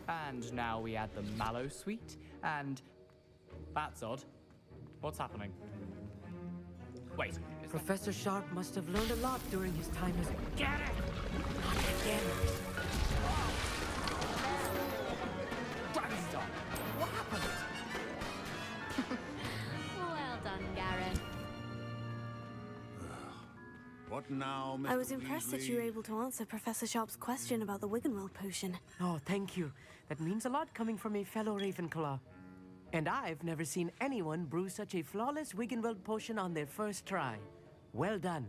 And now we add the mallow sweet, and... That's odd. What's happening? Wait, Professor Sharp must have learned a lot during his time as... Get it! Not again! Dragon's Dog! What happened? Well done, Gareth. What now, Mr. I was impressed that you were Weasley? able to answer Professor Sharp's question about the Wiggenweld potion. Oh, thank you. That means a lot coming from a fellow Ravenclaw. And I've never seen anyone brew such a flawless Wiggenweld potion on their first try. Well done.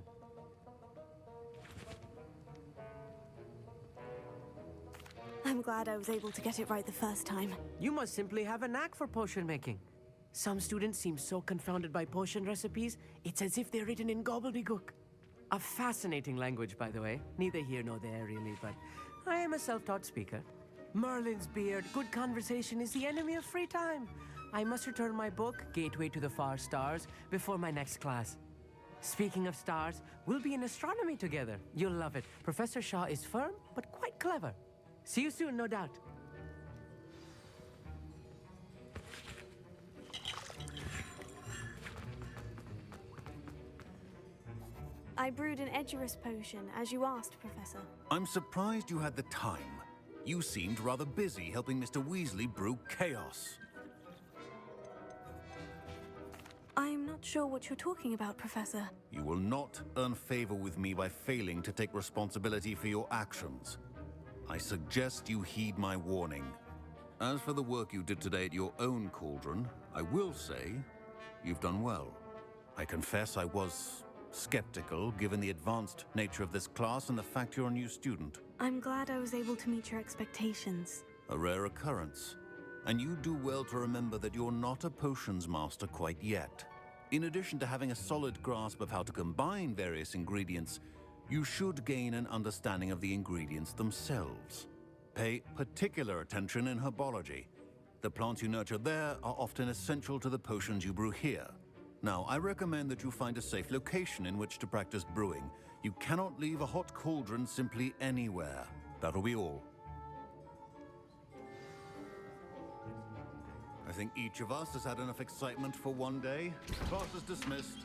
I'm glad I was able to get it right the first time. You must simply have a knack for potion making. Some students seem so confounded by potion recipes, it's as if they're written in gobbledygook. A fascinating language, by the way. Neither here nor there, really, but I am a self-taught speaker. Merlin's beard, good conversation is the enemy of free time. I must return my book, Gateway to the Far Stars, before my next class. Speaking of stars, we'll be in astronomy together. You'll love it. Professor Shaw is firm, but quite clever. See you soon, no doubt. I brewed an Edurus potion, as you asked, Professor. I'm surprised you had the time. You seemed rather busy helping Mr. Weasley brew chaos. I'm not sure what you're talking about, Professor. You will not earn favor with me by failing to take responsibility for your actions. I suggest you heed my warning. As for the work you did today at your own cauldron, I will say you've done well. I confess I was skeptical given the advanced nature of this class and the fact you're a new student. I'm glad I was able to meet your expectations. A rare occurrence. And you do well to remember that you're not a potions master quite yet. In addition to having a solid grasp of how to combine various ingredients, you should gain an understanding of the ingredients themselves. Pay particular attention in herbology. The plants you nurture there are often essential to the potions you brew here. Now, I recommend that you find a safe location in which to practice brewing. You cannot leave a hot cauldron simply anywhere. That'll be all. I think each of us has had enough excitement for one day. Class is dismissed.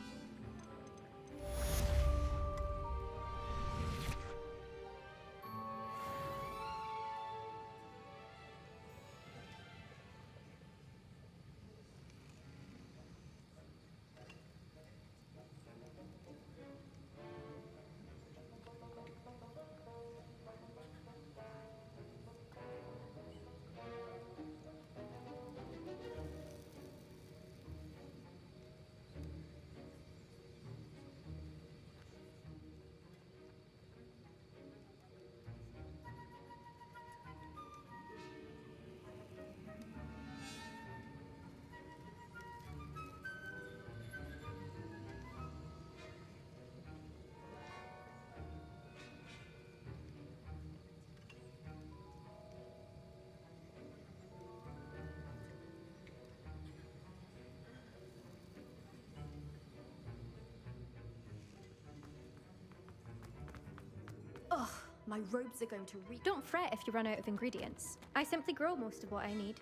Ugh, my robes are going to reek. Don't fret if you run out of ingredients. I simply grow most of what I need.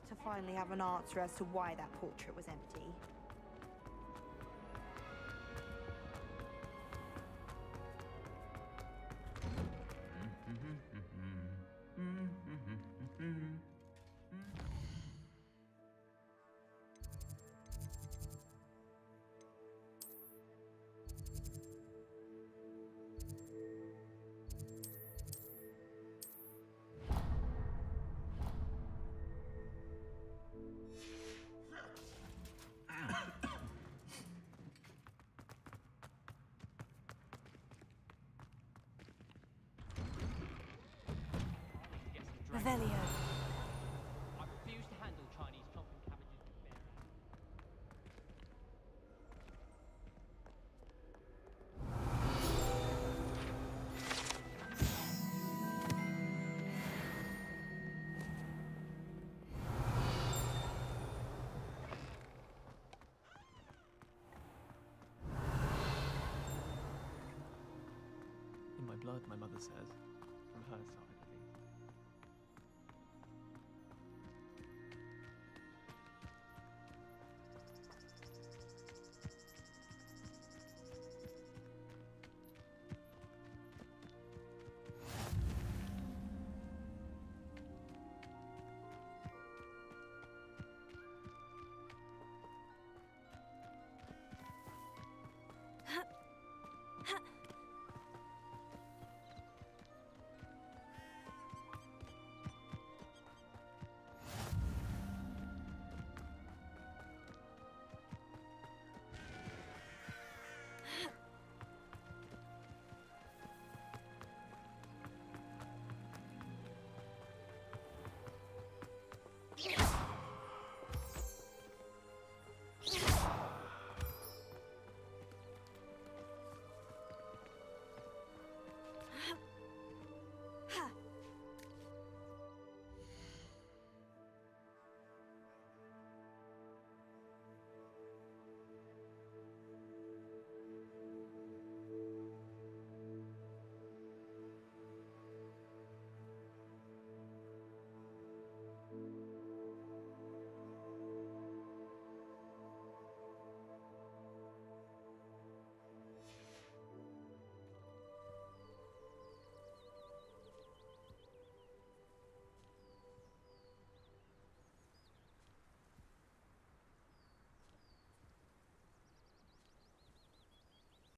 To finally have an answer as to why that portrait was empty. Revelio. I refuse to handle Chinese chopping cabbages with bare hands. In my blood, my mother says, from her side.